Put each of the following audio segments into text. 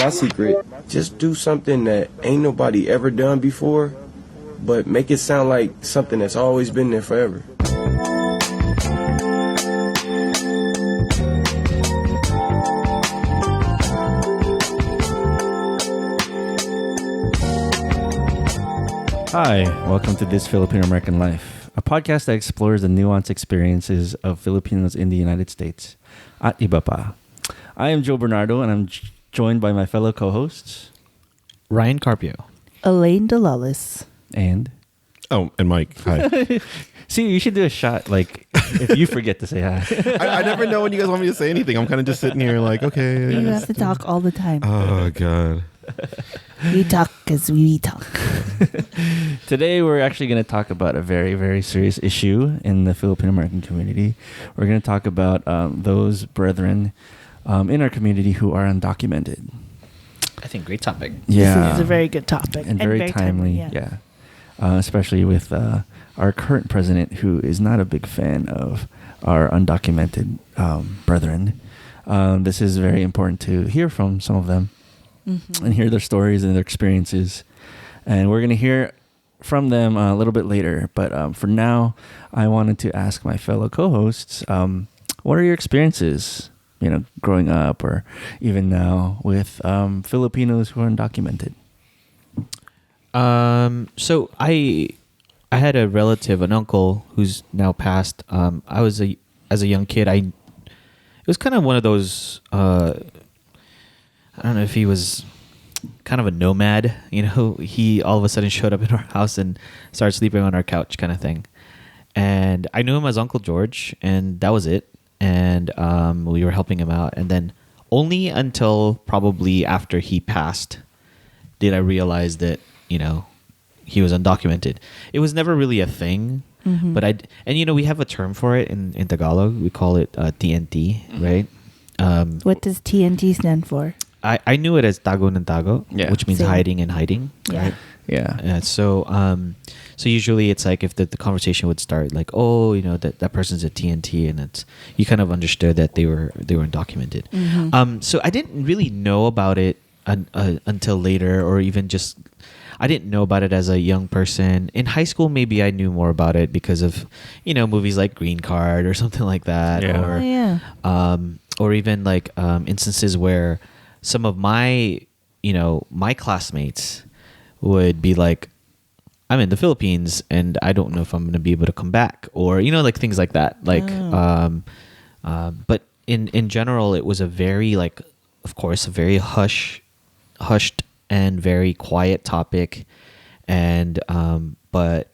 my secret, just do something that ain't nobody ever done before, but make it sound like something that's always been there forever. Hi, welcome to This Filipino American Life, a podcast that explores the nuanced experiences of Filipinos in the United States. At iba pa. I am Joe Bernardo, and I'm joined by my fellow co-hosts, Ryan Carpio, Elaine DeLellis, and Mike. Hi. See, you should do a shot, like, if you forget to say hi. I never know when you guys want me to say anything. I'm kind of just sitting here like, okay. you have to talk all the time. Oh, God. We talk because we talk. Today, we're actually going to talk about a very, very serious issue in the Filipino American community. We're going to talk about those brethren in our community who are undocumented. I think great topic. Yeah. This is a very good topic. And very timely. Yeah. Especially with our current president, who is not a big fan of our undocumented brethren. This is very important to hear from some of them. Mm-hmm. And hear their stories and their experiences. And we're going to hear from them a little bit later. But for now, I wanted to ask my fellow co-hosts, what are your experiences, growing up or even now with Filipinos who are undocumented? So I had a relative, an uncle who's now passed. As a young kid, it was kind of one of those, I don't know if he was kind of a nomad, he all of a sudden showed up in our house and started sleeping on our couch kind of thing. And I knew him as Uncle George, and that was it. And we were helping him out. And then only until probably after he passed did I realize that, he was undocumented. It was never really a thing. Mm-hmm. But we have a term for it in Tagalog. We call it TNT, right? What does TNT stand for? I knew it as tago ng tago, which means Same. hiding and hiding. Yeah. Right? Yeah. So usually it's like if the conversation would start like, that person's a TNT, and you kind of understood that they were undocumented. Mm-hmm. So I didn't really know about it until later, or even just I didn't know about it as a young person. In high school, maybe I knew more about it because of movies like Green Card or something like that, or even like instances where some of my my classmates would be like, I'm in the Philippines and I don't know if I'm going to be able to come back, or like things like that. But in general, it was a very of course, a very hushed and very quiet topic, and but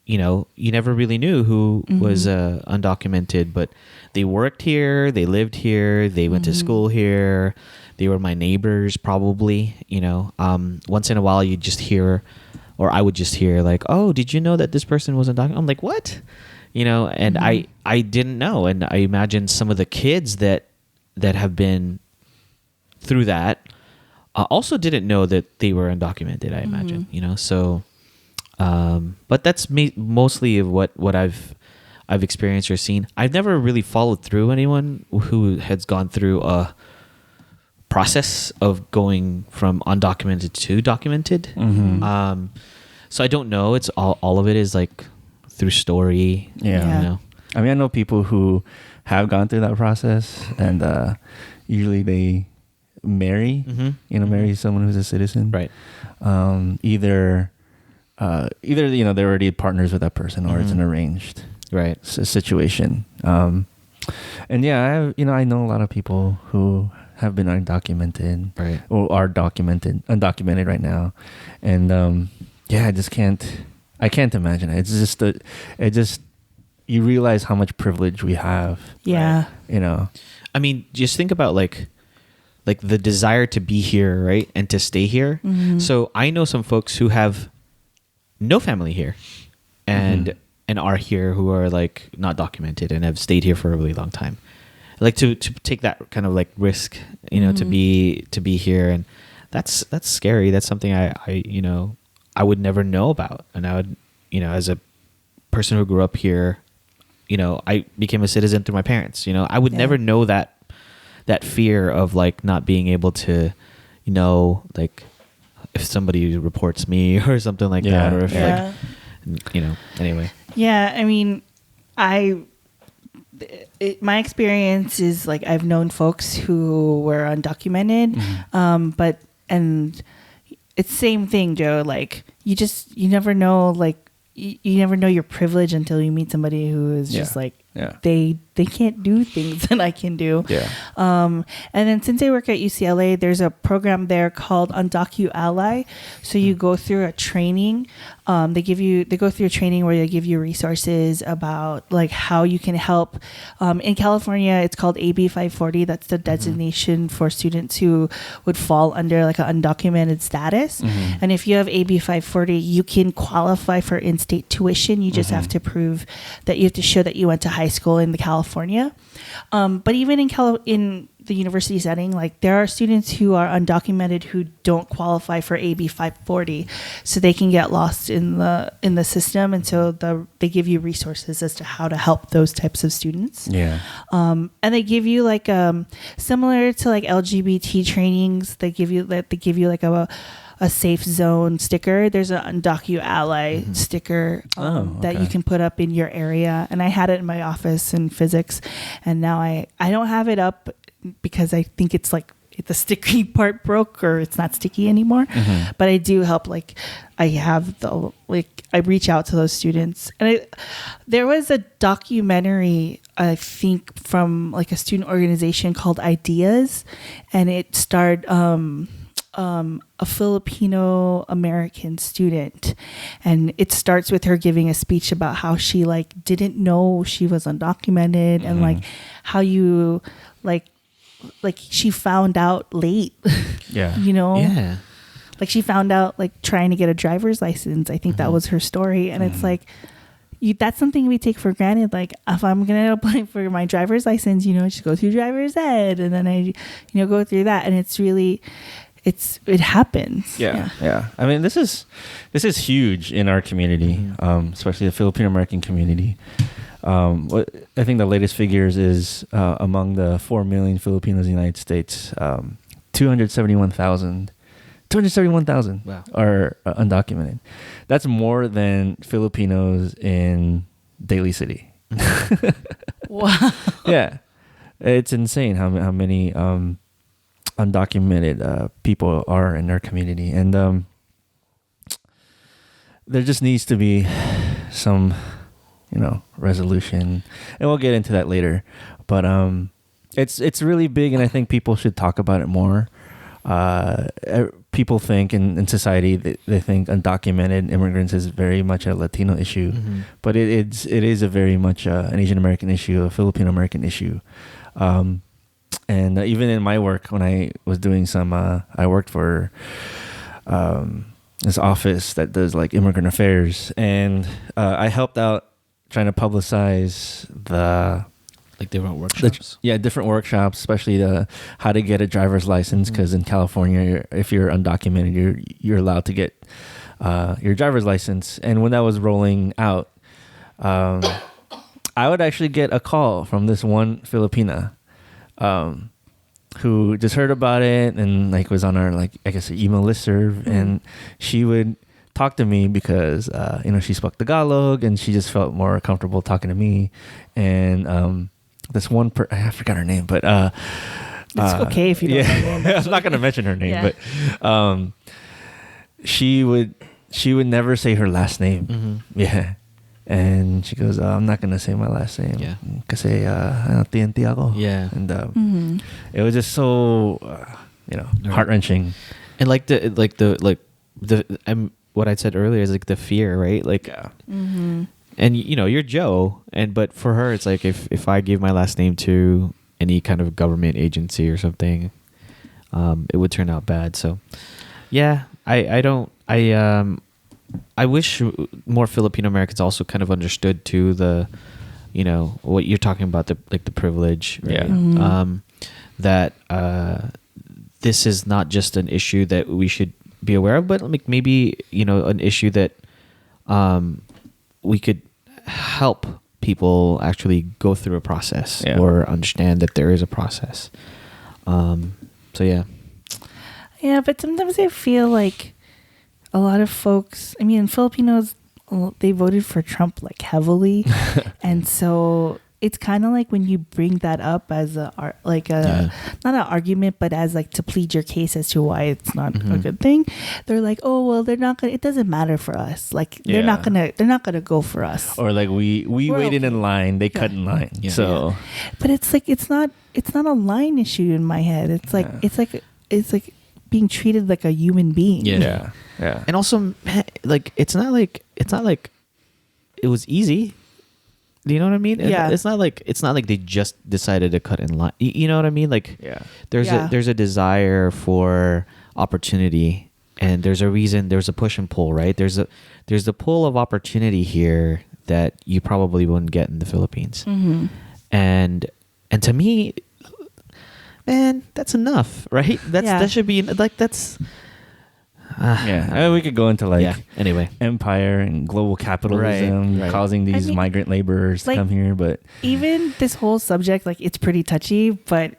you never really knew who was undocumented, but they worked here, they lived here, they went to school here. They were my neighbors, probably. Once in a while, you just hear, or I would just hear, like, "Oh, did you know that this person was undocumented?" I'm like, "What?" And I didn't know, and I imagine some of the kids that have been through that also didn't know that they were undocumented. I imagine, So, but that's mostly of what I've experienced or seen. I've never really followed through anyone who has gone through a process of going from undocumented to documented. Mm-hmm. So I don't know. It's all of it is like through story. Yeah. I mean, I know people who have gone through that process, and usually they marry, marry someone who's a citizen. Right. Either they're already partners with that person, or it's an arranged situation. And I know a lot of people who have been undocumented, right, or are undocumented right now, and I can't imagine it. It's just you realize how much privilege we have. Yeah, right? I mean, just think about like the desire to be here, right, and to stay here. Mm-hmm. So I know some folks who have no family here, and are here, who are like not documented and have stayed here for a really long time. Like to take that kind of like risk, to be here, and that's scary. That's something I would never know about, and I would, as a person who grew up here, I became a citizen through my parents. I would never know that fear of like not being able to, like if somebody reports me or something like that, or if anyway. Yeah, I mean, my experience is like I've known folks who were undocumented, but it's same thing, Joe. Like you never know, like you never know your privilege until you meet somebody who is just like they can't do things that I can do. Yeah. And then since I work at UCLA, there's a program there called Undocu Ally. So you go through a training. They go through a training where they give you resources about like how you can help. In California, it's called AB 540. That's the designation for students who would fall under like an undocumented status. And if you have AB 540, you can qualify for in-state tuition. You just have to prove that you have to show that you went to high school in California. But even in the university setting, like there are students who are undocumented who don't qualify for AB 540, so they can get lost in the system, and so they give you resources as to how to help those types of students. Yeah. And they give you like similar to like LGBT trainings, they give you like a safe zone sticker. There's an Undocu Ally sticker that you can put up in your area, and I had it in my office in physics, and now I don't have it up because I think it's like the sticky part broke or it's not sticky anymore. But I do help, like I reach out to those students. And there was a documentary, I think, from like a student organization called Ideas, and it starred a Filipino American student, and it starts with her giving a speech about how she like didn't know she was undocumented, and like how you like she found out late. Like she found out like trying to get a driver's license. I think that was her story, and it's like that's something we take for granted. Like if I'm gonna apply for my driver's license, just go through driver's ed, and then I go through that, and it's really it happens. Yeah. I mean, this is huge in our community, especially the Filipino American community. What I think the latest figures is among the 4 million Filipinos in the United States, 271,000 are undocumented. That's more than Filipinos in Daly City. Wow. Yeah, it's insane how many undocumented people are in our community, and there just needs to be some resolution, and we'll get into that later. But it's really big, and I think people should talk about it more. People think in society they think undocumented immigrants is very much a Latino issue, but it is a very much an Asian American issue, a Filipino American issue. And even in my work, when I was doing I worked for this office that does like immigrant affairs, and I helped out trying to publicize different workshops. Different workshops, especially how to get a driver's license, because in California, if you're undocumented, you're allowed to get your driver's license. And when that was rolling out, I would actually get a call from this one Filipina who just heard about it and like was on our email listserv, and she would talk to me because she spoke Tagalog and she just felt more comfortable talking to me. And this one I forgot her name, but it's okay if you don't know her name. I'm not going to mention her name, but she would never say her last name. Yeah. And she goes, I'm not gonna say my last name. Yeah. Kasi TNT ako. Yeah. And it was just so heart-wrenching. And what I said earlier is like the fear, right? Like and you're Joe, but for her it's like if I give my last name to any kind of government agency or something, it would turn out bad. So yeah, I wish more Filipino Americans also kind of understood too what you're talking about, the privilege, right? Yeah. That this is not just an issue that we should be aware of, but like maybe an issue that we could help people actually go through a process or understand that there is a process. So yeah. Yeah, but sometimes I feel like a lot of folks, I mean, Filipinos, they voted for Trump like heavily. And so it's kind of like when you bring that up as not an argument, but as like to plead your case as to why it's not a good thing. They're like, oh, well, they're not gonna, it doesn't matter for us. Like they're not gonna go for us. Or like we waited in line, they cut in line. Yeah. So, but it's like it's not a line issue in my head. It's like it's like being treated like a human being. yeah. And also, like it's not like it was easy. Do you know what I mean? Yeah. It's not like they just decided to cut in line. You know what I mean? Like there's a desire for opportunity, and there's a reason. There's a push and pull, right? There's the pull of opportunity here that you probably wouldn't get in the Philippines. Mm-hmm. And to me, man, that's enough, right? That should be like that's. We could go into like anyway, empire and global capitalism Right. causing these migrant laborers to come here, but even this whole subject, like it's pretty touchy, but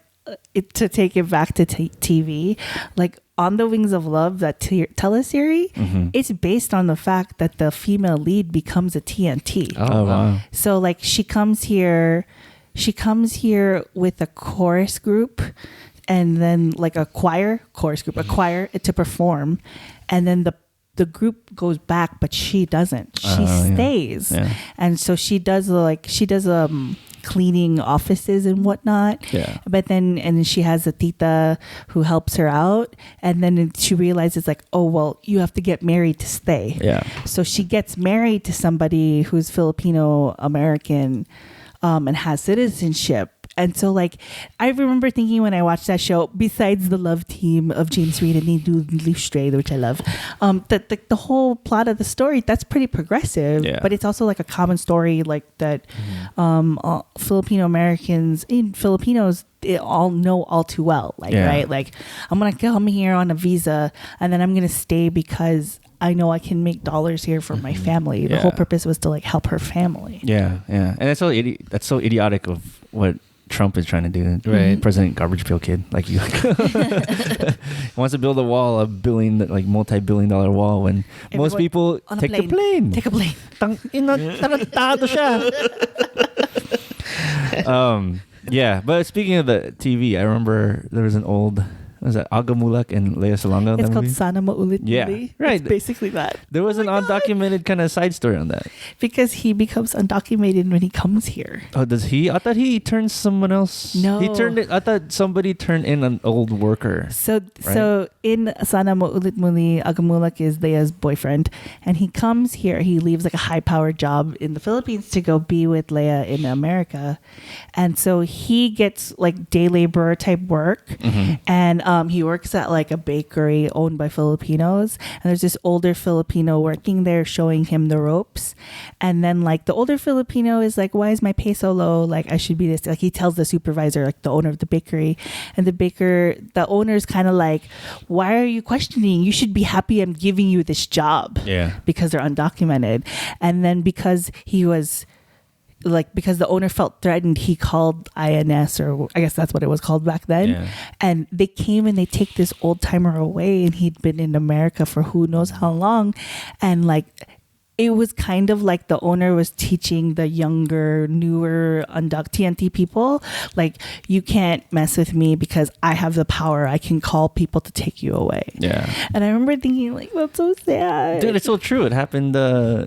to take it back to TV, like On the Wings of Love, that teleseries, it's based on the fact that the female lead becomes a TNT. oh wow. So like she comes here with a chorus group, and then like a choir to perform, and then the group goes back, but she doesn't. She stays, and so she does cleaning offices and whatnot. Yeah. But then she has a tita who helps her out, and then she realizes like, oh well, you have to get married to stay. Yeah. So she gets married to somebody who's Filipino American, and has citizenship. And so, like, I remember thinking when I watched that show, besides the love team of James Reid and Nidu Lustre, which I love, that the whole plot of the story, that's pretty progressive. Yeah. But it's also like a common story, like that Filipino Americans and Filipinos all know all too well. Like, right? Like, I'm going to come here on a visa, and then I'm going to stay because I know I can make dollars here for my family. The whole purpose was to like help her family. Yeah. And that's so idiotic of what Trump is trying to do. Right. President Garbage Pail Kid, like you. Wants to build a wall, multi-billion-dollar wall, when most people take the plane. Take a plane. Tarantado siya. But speaking of the TV, I remember there was an old, what was that, Agamulak and Lea Salonga? It's called Sana Maulit Yeah, Muli. right. It's basically that. There was an undocumented kind of side story on that. Because he becomes undocumented when he comes here. Oh, does he? I thought he turned someone else. No. I thought somebody turned in an old worker. So in Sana Maulit Muli, Agamulak is Lea's boyfriend, and he comes here. He leaves like a high-powered job in the Philippines to go be with Lea in America, and so he gets like day laborer type work, and he works at like a bakery owned by Filipinos, and there's this older Filipino working there showing him the ropes, and then like the older Filipino is like, why is my pay so low? Like I should be this. Like he tells the supervisor, like the owner of the bakery, and the owner's kind of like, why are you questioning? You should be happy I'm giving you this job. Yeah. Because they're undocumented. And then because the owner felt threatened, he called INS, or I guess that's what it was called back then. Yeah. And they came and they take this old timer away, and he'd been in America for who knows how long. And like, it was kind of like the owner was teaching the younger, newer TNT people, like, you can't mess with me because I have the power. I can call people to take you away. Yeah. And I remember thinking, like, that's so sad. Dude, it's so true. It happened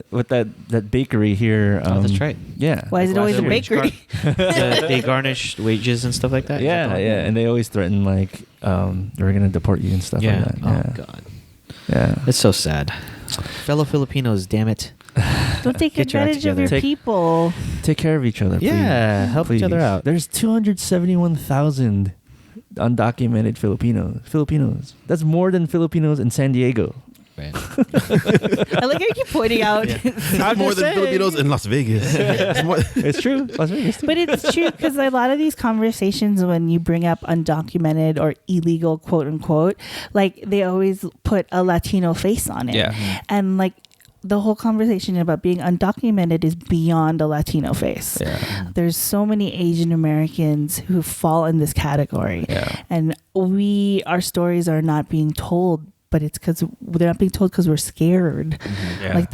with that bakery here. That's right. Yeah. Why is it always a bakery? They garnish wages and stuff like that. Yeah. And they always threaten like they're gonna deport you and stuff like that. Oh God. Yeah. It's so sad. Fellow Filipinos, damn it. Don't take Get your act advantage of your together. people. Take care of each other. Yeah, please. help each other out. There's 271,000 undocumented Filipinos. That's more than Filipinos in San Diego. Right. I like how you keep pointing out. I'm More just than saying. Filipinos in Las Vegas. It's more- It's true. Las Vegas too. But it's true because a lot of these conversations, when you bring up undocumented or illegal, quote unquote, like they always put a Latino face on it. Yeah. And like the whole conversation about being undocumented is beyond a Latino face. Yeah. There's so many Asian Americans who fall in this category. Yeah. And our stories are not being told, but it's because they're not being told because we're scared. Yeah.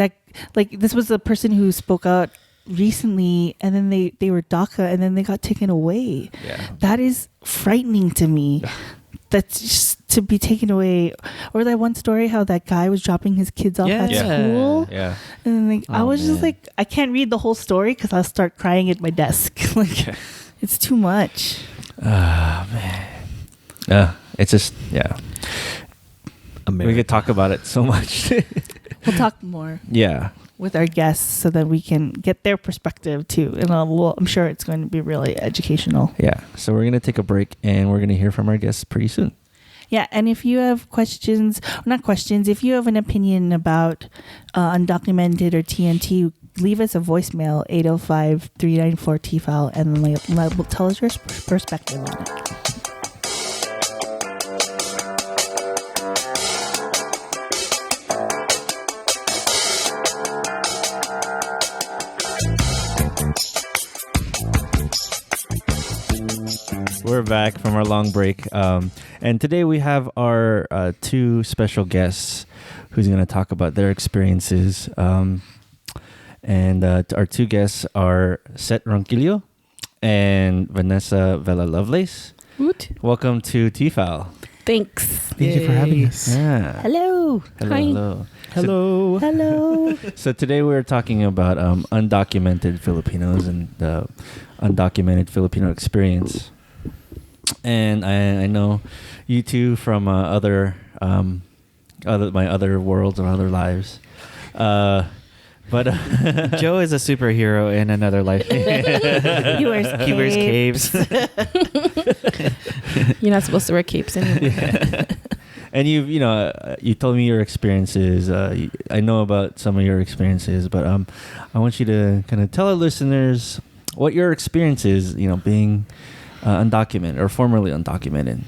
Like this was a person who spoke out recently, and then they were DACA, and then they got taken away. Yeah. That is frightening to me. That's just to be taken away. Or that one story how that guy was dropping his kids off at school. Yeah. And then I was just man. like, I can't read the whole story because I'll start crying at my desk. Like, it's too much. Oh, man. It's just, yeah. America. We could talk about it so much. We'll talk more Yeah. with our guests so that we can get their perspective too. And I'm sure it's going to be really educational. Yeah. So we're going to take a break and we're going to hear from our guests pretty soon. Yeah, and if you have if you have an opinion about undocumented or TNT, leave us a voicemail, 805-394-TFAL, and then tell us your perspective on it. We're back from our long break. And today we have our two special guests who's going to talk about their experiences. And our two guests are Set Ronquillo and Vanessa Vela-Lovelace. Woot. Welcome to TFAL. Thanks. Thank you for having us. Yeah. Hello. Hello. Hi. Hello. Hello. So today we're talking about undocumented Filipinos and the undocumented Filipino experience. And I know you two from my other worlds and other lives. But Joe is a superhero in another life. He wears He wears capes. You're not supposed to wear capes anymore. Yeah. And you told me your experiences. I know about some of your experiences, but I want you to kind of tell our listeners what your experience is, being undocumented or formerly undocumented.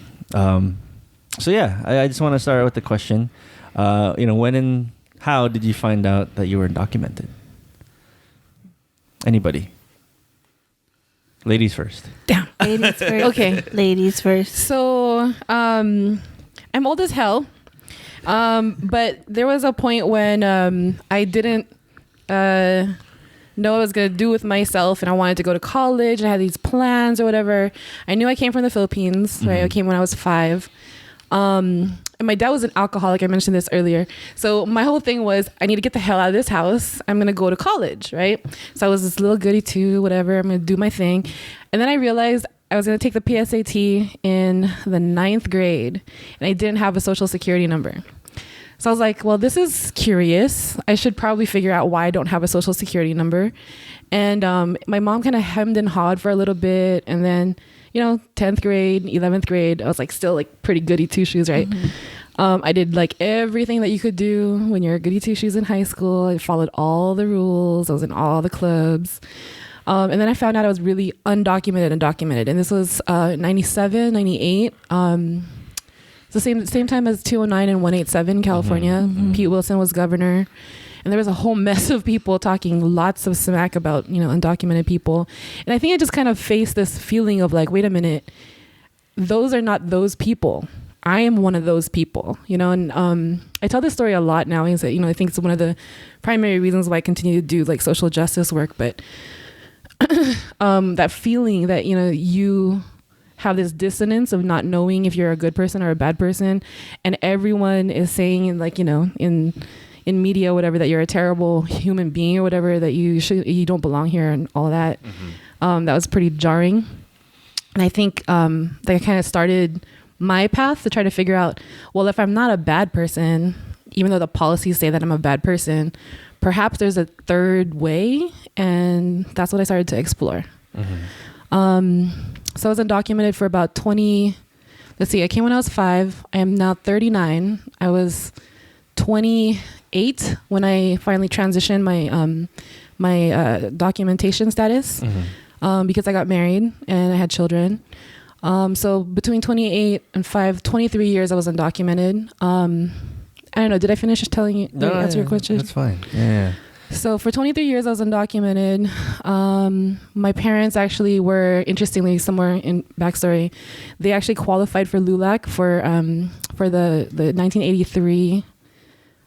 So yeah, I just want to start with the question. When and how did you find out that you were undocumented? Anybody? Ladies first. Damn. Ladies first. Okay. Ladies first. So, I'm old as hell. But there was a point when I didn't know what I was going to do with myself, and I wanted to go to college, and I had these plans or whatever. I knew I came from the Philippines, right? I came when I was 5. And my dad was an alcoholic. I mentioned this earlier. So my whole thing was, I need to get the hell out of this house. I'm going to go to college, right? So I was this little goody two, whatever. I'm going to do my thing. And then I realized I was going to take the PSAT in the 9th grade, and I didn't have a social security number. So I was like, well, this is curious. I should probably figure out why I don't have a social security number. And my mom kind of hemmed and hawed for a little bit. And then, 10th grade, 11th grade, I was like still like pretty goody two shoes, right? Mm-hmm. I did like everything that you could do when you're goody two shoes in high school. I followed all the rules. I was in all the clubs. And then I found out I was really undocumented and documented. And this was 97, 98. It's the same time as 209 and 187 California. Mm-hmm. Pete Wilson was governor. And there was a whole mess of people talking lots of smack about, undocumented people. And I think I just kind of faced this feeling of like, wait a minute, those are not those people. I am one of those people, and I tell this story a lot now. Is that, I think it's one of the primary reasons why I continue to do like social justice work. But that feeling that, you have this dissonance of not knowing if you're a good person or a bad person. And everyone is saying like, in media, whatever, that you're a terrible human being or whatever, that you don't belong here and all of that. Mm-hmm. That was pretty jarring. And I think that kind of started my path to try to figure out, well, if I'm not a bad person, even though the policies say that I'm a bad person, perhaps there's a third way. And that's what I started to explore. Mm-hmm. So I was undocumented for about I came when I was 5. I am now 39. I was 28 when I finally transitioned my documentation status, because I got married and I had children. So between 28 and 23 years, I was undocumented. I don't know. Did I finish just telling you? No, answer your question? That's fine. Yeah. So for 23 years, I was undocumented. My parents actually were, interestingly, somewhere in backstory, they actually qualified for LULAC for the 1983.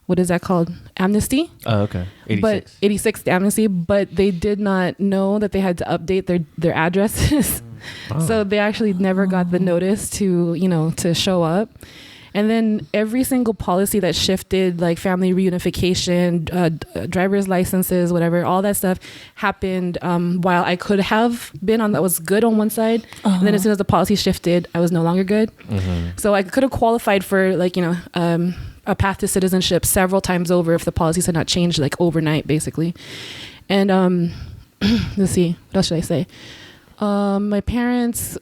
What is that called? Amnesty. Oh, okay. 86. But 86 amnesty, but they did not know that they had to update their addresses. Oh. So they actually never got the notice to show up. And then every single policy that shifted, like family reunification, driver's licenses, whatever, all that stuff happened while I could have been on that was good on one side. And then as soon as the policy shifted, I was no longer good. So I could have qualified for a path to citizenship several times over if the policies had not changed like overnight, basically. And let's see, what else should I say? My parents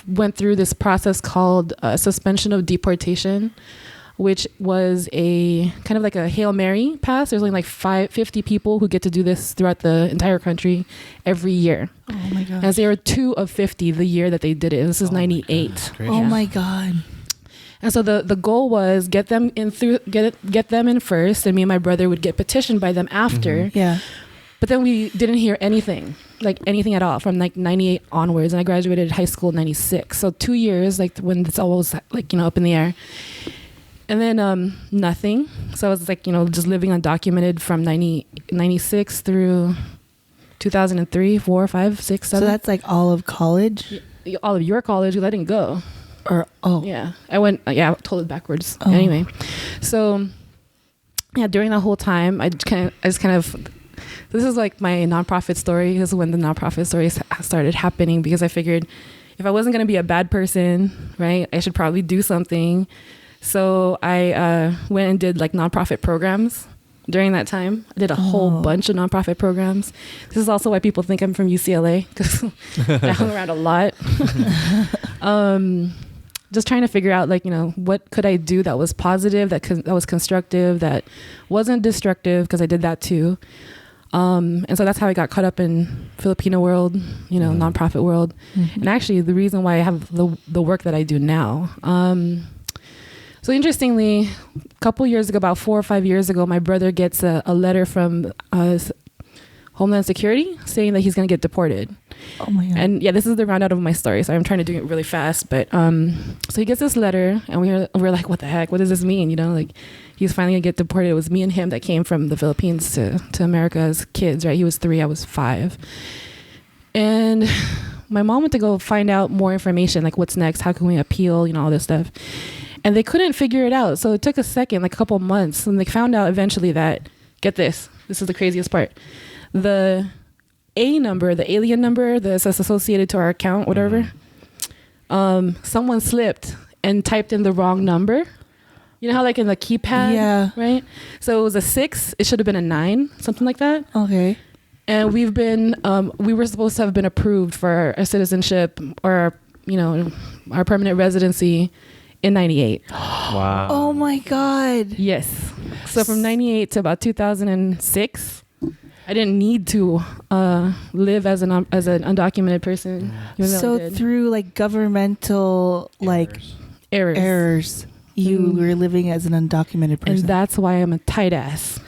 went through this process called suspension of deportation, which was a kind of like a Hail Mary pass. There's only like 50 people who get to do this throughout the entire country every year. Oh my gosh. As there were 2 of 50 the year that they did it. This is 98. Oh my God. And so the goal was get them in first, and me and my brother would get petitioned by them after. Yeah. But then we didn't hear anything at all from like 98 onwards. And I graduated high school in 96. So 2 years, like when it's always like, up in the air. And then nothing. So I was like, just living undocumented from 96 through 2003, 4, 5, 6, 7. So that's like all of college? All of your college, because I didn't go. Yeah. I went, I told it backwards. Anyway. So yeah, during that whole time, I just kind of this is like my nonprofit story. This is when the nonprofit story started happening, because I figured if I wasn't going to be a bad person, right, I should probably do something. So I went and did like nonprofit programs during that time. I did a whole bunch of nonprofit programs. This is also why people think I'm from UCLA, because I hung around a lot. Just trying to figure out what could I do that was positive, that was constructive, that wasn't destructive, because I did that too. And so that's how I got caught up in Filipino world, nonprofit world. And actually the reason why I have the work that I do now. So interestingly, a couple years ago, about 4 or 5 years ago, my brother gets a letter from Homeland Security saying that he's going to get deported. Oh my God. And yeah, this is the roundout of my story, so I'm trying to do it really fast. But so he gets this letter, and we're like, what the heck? What does this mean? He's finally gonna get deported. It was me and him that came from the Philippines to America as kids, right? He was 3, I was 5. And my mom went to go find out more information, like what's next, how can we appeal, all this stuff. And they couldn't figure it out. So it took a second, like a couple months, and they found out eventually that, get this is the craziest part. The A number, the alien number that's associated to our account, whatever, someone slipped and typed in the wrong number. You know how like in the keypad, yeah, right? So it was a 6. It should have been a 9, something like that. Okay. And we were supposed to have been approved for our citizenship or our permanent residency in 98. Wow. Oh my God. Yes. So from 98 to about 2006, I didn't need to live as an undocumented person. So through like governmental errors, you were living as an undocumented person. And that's why I'm a tight ass.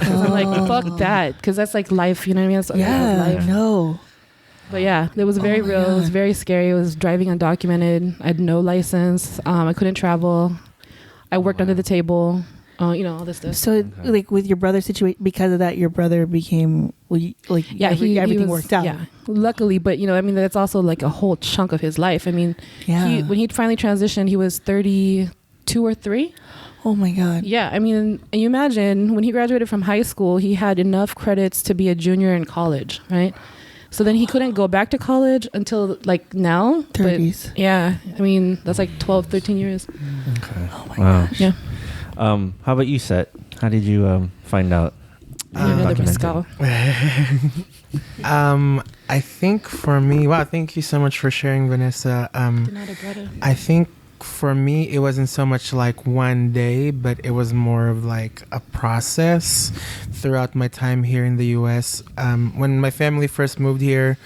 I'm like, fuck that, because that's like life, you know what I mean? That's life. No. But yeah, it was very real. God. It was very scary. I was driving undocumented. I had no license. I couldn't travel. I worked under the table. All this stuff. So like with your brother's situation, because of that, your brother became everything worked out. Yeah, luckily, but that's also like a whole chunk of his life. I mean, when he finally transitioned, he was 32 or 3. Oh my God. Yeah, I mean, you imagine when he graduated from high school, he had enough credits to be a junior in college, right? So then he couldn't go back to college until like now. 30s. But yeah, I mean, that's like 12, 13 years. Okay. Oh my gosh. Yeah. How about you, Set? How did you find out? Another mezcal. I think for me, wow, thank you so much for sharing, Vanessa. I think for me, it wasn't so much like one day, but it was more of like a process throughout my time here in the U.S. When my family first moved here,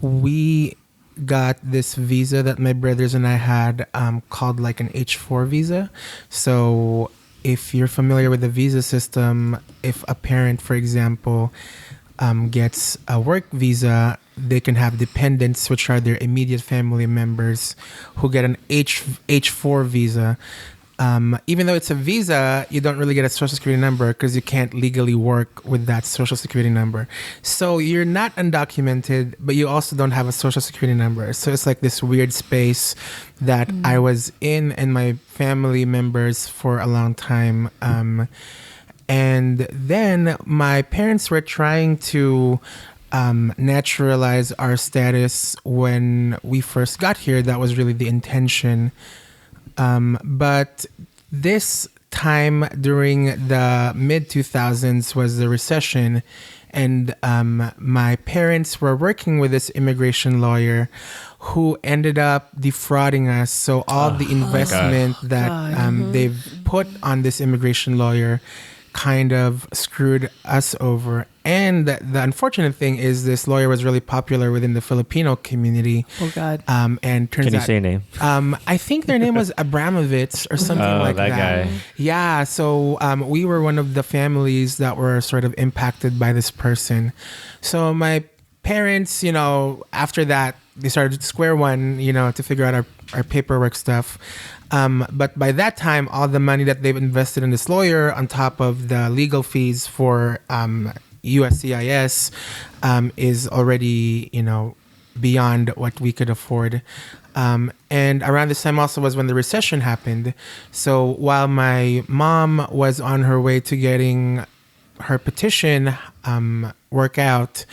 we got this visa that my brothers and I had called like an H4 visa. So if you're familiar with the visa system, if a parent, for example, gets a work visa, they can have dependents, which are their immediate family members, who get an H4 visa. Even though it's a visa, you don't really get a social security number because you can't legally work with that social security number. So you're not undocumented, but you also don't have a social security number. So it's like this weird space that I was in and my family members for a long time. And then my parents were trying to naturalize our status when we first got here. That was really the intention. But this time during the mid-2000s was the recession, and my parents were working with this immigration lawyer who ended up defrauding us. So all the investment that they've put on this immigration lawyer kind of screwed us over. And the unfortunate thing is this lawyer was really popular within the Filipino community. Oh, God. Can And turns you out, say a name? I think their name was Abramovich or something like that. Guy. Yeah. So we were one of the families that were sort of impacted by this person. So my parents, after that, they started square one, to figure out our paperwork stuff. But by that time, all the money that they've invested in this lawyer, on top of the legal fees for USCIS, is already, beyond what we could afford. And around this time also was when the recession happened. So while my mom was on her way to getting her petition work out,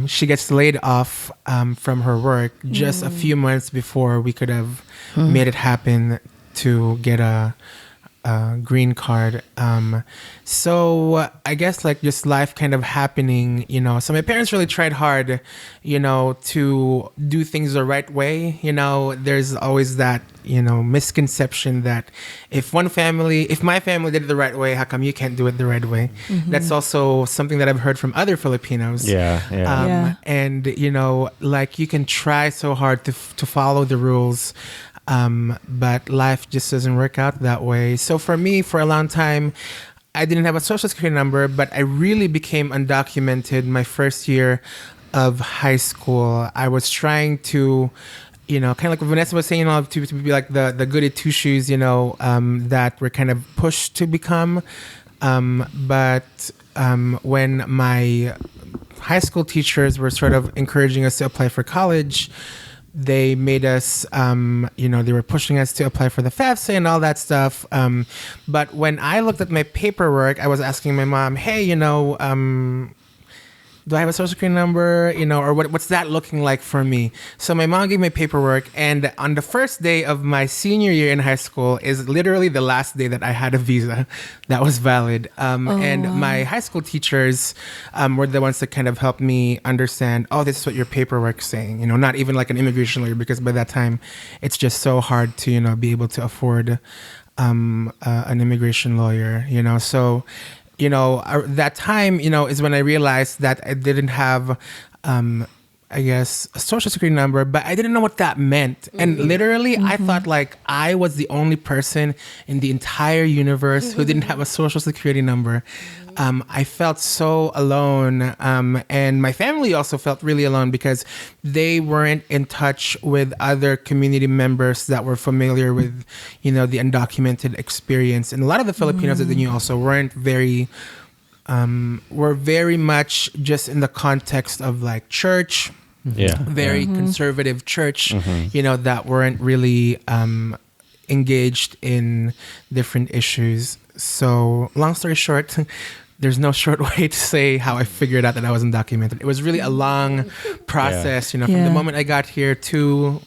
she gets laid off from her work just a few months before we could have made it happen to get a green card. So I guess like just life kind of happening, so my parents really tried hard, to do things the right way. There's always that, misconception that if my family did it the right way, how come you can't do it the right way? That's also something that I've heard from other Filipinos. Yeah. And, like you can try so hard to follow the rules, but life just doesn't work out that way. So for me, for a long time, I didn't have a social security number, but I really became undocumented my first year of high school. I was trying to, kind of like what Vanessa was saying, to be like the goody two shoes, that were kind of pushed to become. But when my high school teachers were sort of encouraging us to apply for college, they made us, they were pushing us to apply for the FAFSA and all that stuff. But when I looked at my paperwork, I was asking my mom, hey, do I have a social security number, or what's that looking like for me? So my mom gave me paperwork, and on the first day of my senior year in high school is literally the last day that I had a visa that was valid. And my high school teachers were the ones that kind of helped me understand, this is what your paperwork's saying, not even like an immigration lawyer, because by that time it's just so hard to, be able to afford an immigration lawyer, so that time, is when I realized that I didn't have, I guess, a social security number, but I didn't know what that meant. And literally, I thought like I was the only person in the entire universe who didn't have a social security number. I felt so alone. And my family also felt really alone because they weren't in touch with other community members that were familiar with, the undocumented experience. And a lot of the Filipinos that they knew also weren't were very much just in the context of like church, very conservative church, that weren't really engaged in different issues. So long story short, there's no short way to say how I figured out that I was undocumented. It was really a long process, from the moment I got here to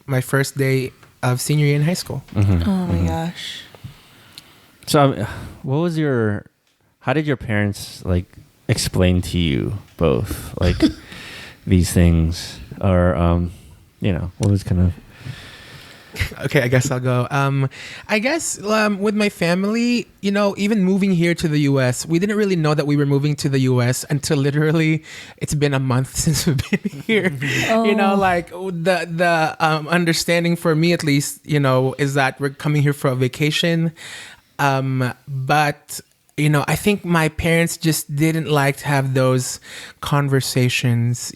my first day of senior year in high school. Oh my gosh. So how did your parents like explain to you both like these things, or what was kind of... Okay, I guess I'll go. I guess with my family, even moving here to the U.S., we didn't really know that we were moving to the U.S. until literally it's been a month since we've been here. Like the understanding for me at least, is that we're coming here for a vacation. But I think my parents just didn't like to have those conversations.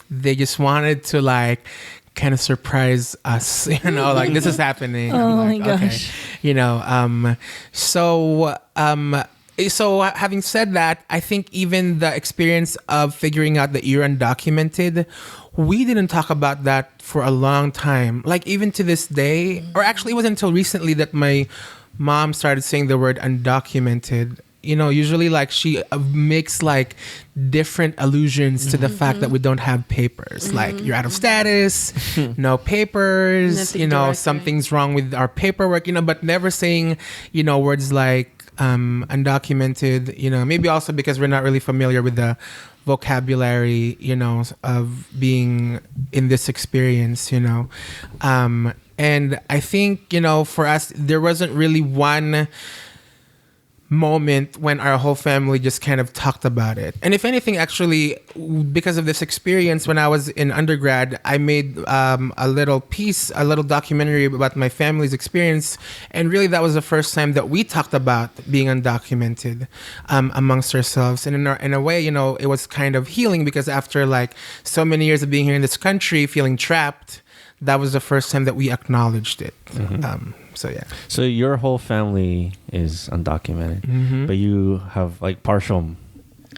They just wanted to like kind of surprise us, like this is happening. Oh I'm my like, gosh. Okay. So having said that, I think even the experience of figuring out that you're undocumented, we didn't talk about that for a long time. Like even to this day, or actually it wasn't until recently that my mom started saying the word undocumented. Usually like she makes like different allusions to the fact that we don't have papers. Like you're out of status, no papers, Nothing direct, something's wrong with our paperwork, but never saying, words like undocumented, maybe also because we're not really familiar with the vocabulary, of being in this experience, and I think, for us, there wasn't really one moment when our whole family just kind of talked about it. And if anything, actually, because of this experience, when I was in undergrad, I made a little documentary about my family's experience. And really, that was the first time that we talked about being undocumented amongst ourselves. And in a way, it was kind of healing, because after like so many years of being here in this country, feeling trapped, that was the first time that we acknowledged it. So yeah. So your whole family is undocumented, but you have like partial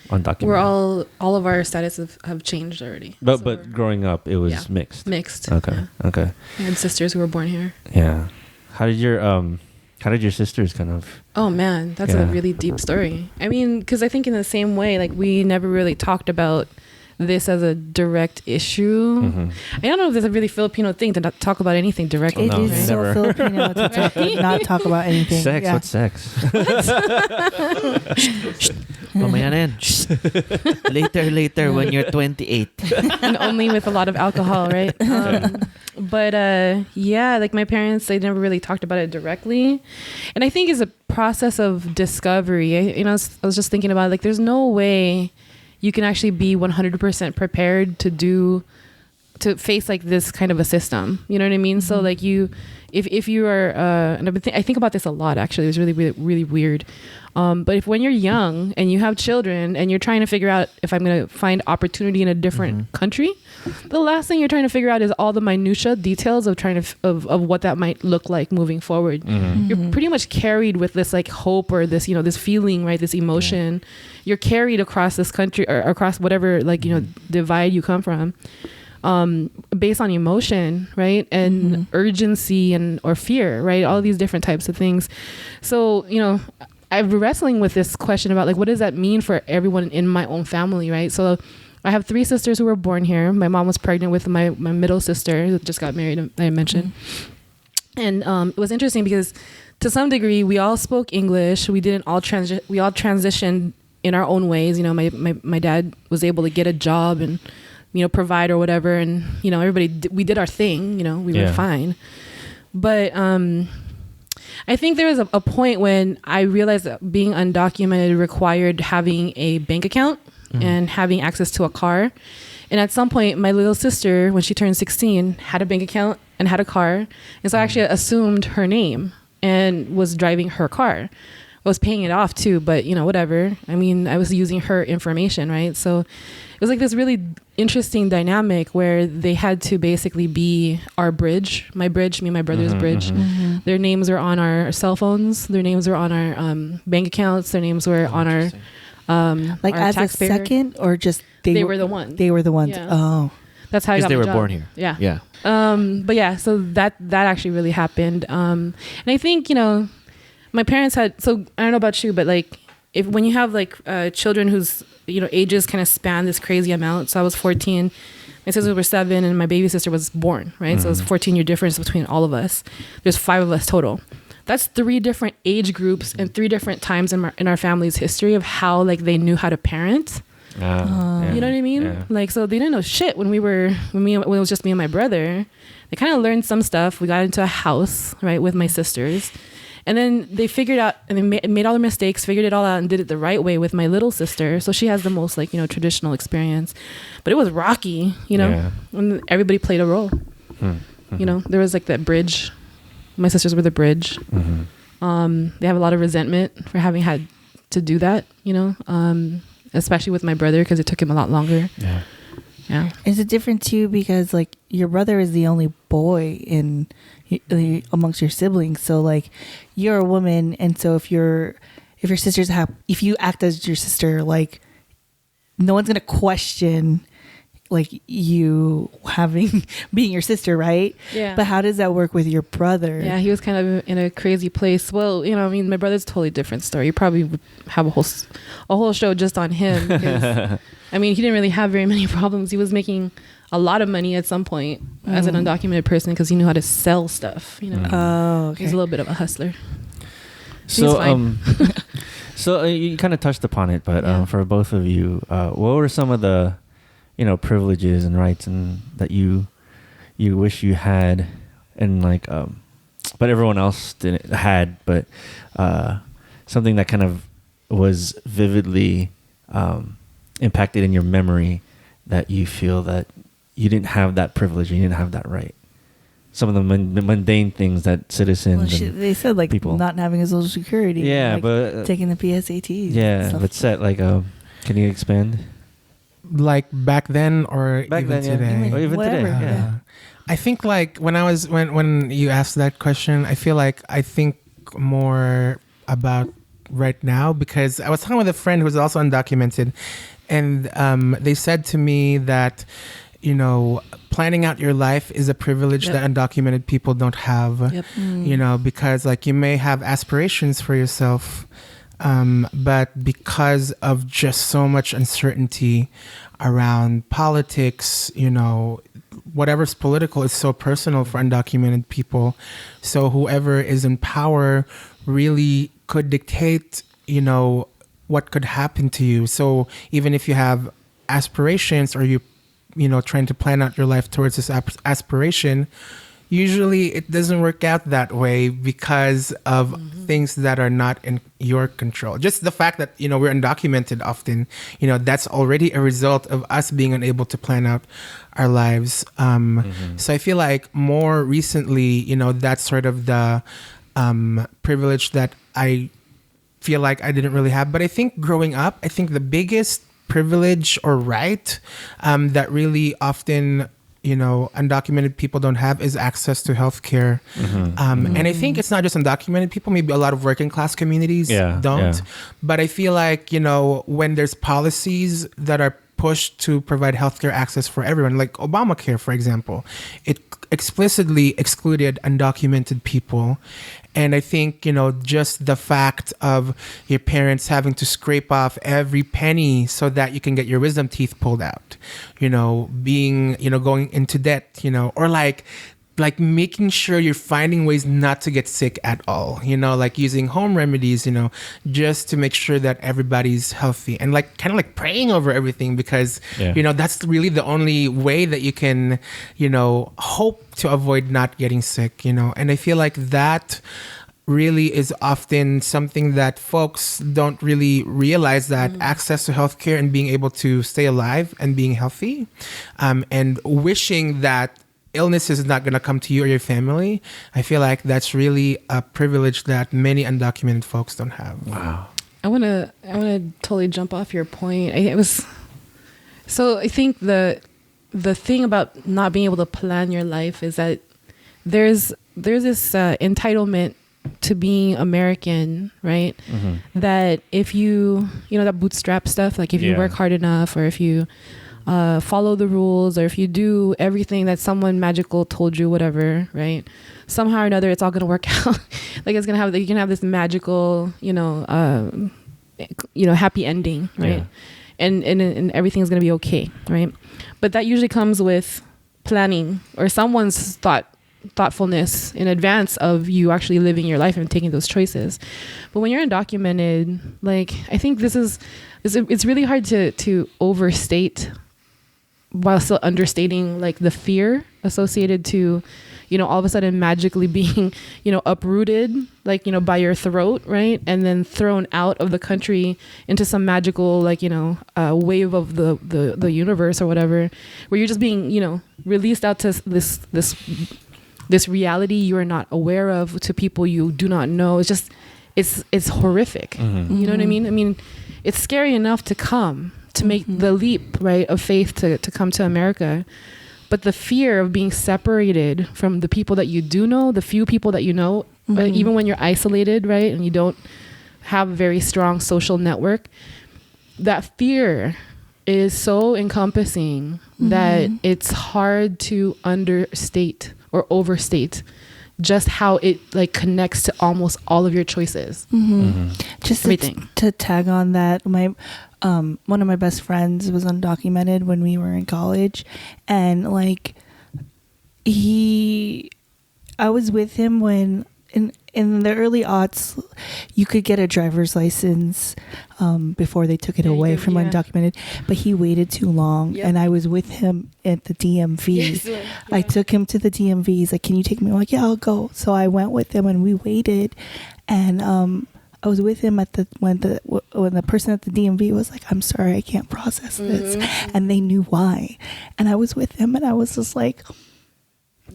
undocumented. We're all of our status have changed already. But So but we're growing up, it was mixed. mixed. Okay. Yeah. Okay. I had sisters who were born here. Yeah. How did your sisters kind of? Oh man, that's a really deep story. I mean, because I think in the same way, like we never really talked about this as a direct issue. I don't know if there's a really Filipino thing to not talk about anything directly. It is right? so Never. Filipino to not talk about anything. Sex? Yeah. What's sex? Mamaya na yan. Later when you're 28. And only with a lot of alcohol, right? But like my parents, they never really talked about it directly. And I think it's a process of discovery. I was just thinking about like, there's no way you can actually be 100% prepared to face like this kind of a system. You know what I mean? So like if you are, and I think about this a lot actually, it was really, really, really weird. But if when you're young and you have children and you're trying to figure out if I'm going to find opportunity in a different country, the last thing you're trying to figure out is all the minutia details of trying to of what that might look like moving forward. You're pretty much carried with this like hope or this, this feeling, right? This emotion. You're carried across this country or across whatever like, divide you come from. Based on emotion, right? And urgency or fear, right? All these different types of things. So, I've been wrestling with this question about like, what does that mean for everyone in my own family, right? So I have 3 sisters who were born here. My mom was pregnant with my middle sister that just got married, I mentioned. And it was interesting because to some degree, we all spoke English. We didn't all we all transitioned in our own ways. My dad was able to get a job and, provide or whatever. And, we did our thing, we were fine. But I think there was a point when I realized that being undocumented required having a bank account and having access to a car. And at some point, my little sister, when she turned 16, had a bank account and had a car. And so I actually assumed her name and was driving her car. I was paying it off too, but whatever. I mean, I was using her information, right? So it was like this really interesting dynamic where they had to basically be our bridge, me and my brother's bridge. Their names were on our cell phones. Their names were on our bank accounts. Their names were on our like our as taxpayer. a second, or just they were the ones. They were the ones. Yeah. Oh, that's how I got Because they my were job. born here. Yeah. Yeah. But yeah, so that actually really happened. And I think, my parents had, so I don't know about you, but like when you have like children whose, ages kind of span this crazy amount. So I was 14, my sisters were 7, and my baby sister was born, right? So it was a 14-year difference between all of us. There's 5 of us total. That's 3 different age groups and 3 different times in our family's history of how like they knew how to parent. Yeah. You know what I mean? Yeah. Like, so they didn't know shit when it was just me and my brother. They kind of learned some stuff. We got into a house, right, with my sisters. And then they figured out, and they made all their mistakes, figured it all out, and did it the right way with my little sister. So she has the most like, traditional experience. But it was rocky, and everybody played a role. There was like that bridge. My sisters were the bridge. They have a lot of resentment for having had to do that, especially with my brother because it took him a lot longer. Yeah. Is it different too because like your brother is the only boy amongst your siblings, so like you're a woman, and so if your sisters if you act as your sister, like no one's gonna question like you being your sister, right? Yeah. But how does that work with your brother? Yeah, he was kind of in a crazy place. Well, my brother's a totally different story. You probably would have a whole show just on him. Because, he didn't really have very many problems. He was making a lot of money at some point as an undocumented person because he knew how to sell stuff. Oh, okay. He's a little bit of a hustler. So, so you kind of touched upon it, but for both of you, what were some of the privileges and rights and that you wish you had, and like but everyone else had, but something that kind of was vividly impacted in your memory that you feel that you didn't have that privilege, you didn't have that right. Some of the mundane things that citizens they said like people not having a social security, like but taking the PSATs, but Set, like can you expand? Like back then or Back even then, today? or even Whatever, today, yeah. I think like when you asked that question, I think more about right now because I was talking with a friend who was also undocumented, and they said to me that planning out your life is a privilege that undocumented people don't have. Because like you may have aspirations for yourself, but because of just so much uncertainty around politics, whatever's political is so personal for undocumented people. So whoever is in power really could dictate, what could happen to you. So even if you have aspirations or you trying to plan out your life towards this aspiration, usually it doesn't work out that way because of things that are not in your control. Just the fact that, we're undocumented often, that's already a result of us being unable to plan out our lives. So I feel like more recently, that's sort of the privilege that I feel like I didn't really have. But I think growing up, the biggest privilege or right that really often undocumented people don't have is access to healthcare. And I think it's not just undocumented people, maybe a lot of working class communities don't. But I feel like, when there's policies that are pushed to provide healthcare access for everyone, like Obamacare, for example, it explicitly excluded undocumented people. And I think, just the fact of your parents having to scrape off every penny so that you can get your wisdom teeth pulled out, being, going into debt, or like making sure you're finding ways not to get sick at all, like using home remedies, just to make sure that everybody's healthy, and like kind of like praying over everything because, that's really the only way that you can, hope to avoid not getting sick, and I feel like that really is often something that folks don't really realize, that access to healthcare and being able to stay alive and being healthy, and wishing that illness is not going to come to you or your family. I feel like that's really a privilege that many undocumented folks don't have. Wow. I want to totally jump off your point. I think the thing about not being able to plan your life is that there's this entitlement to being American, right? That if you that bootstrap stuff, like if you work hard enough, or if you follow the rules, or if you do everything that someone magical told you, whatever, right? Somehow or another, it's all going to work out. Like you can have this magical, happy ending, right? And everything's going to be okay, right? But that usually comes with planning or someone's thoughtfulness in advance of you actually living your life and taking those choices. But when you're undocumented, like I think it's really hard to overstate while still understating like the fear associated to, all of a sudden magically being, uprooted, like, by your throat, right? And then thrown out of the country into some magical, like, wave of the universe or whatever, where you're just being, released out to this this reality you are not aware of to people you do not know. It's just, it's horrific. You know what I mean? I mean, it's scary enough to make the leap, right, of faith to come to America. But the fear of being separated from the people that you do know, the few people that you know, even when you're isolated, right, and you don't have a very strong social network, that fear is so encompassing that it's hard to understate or overstate just how it like connects to almost all of your choices. Just everything. To tag on that, my one of my best friends was undocumented when we were in college, and like I was with him when in the early aughts you could get a driver's license before they took it away from undocumented, but he waited too long. And I was with him at the DMV. I took him to the DMV. He's like, can you take me? I'm like, yeah, I'll go. So I went with him and we waited, and I was with him at when the person at the DMV was like, I'm sorry, I can't process this. And they knew why. And I was with him and I was just like,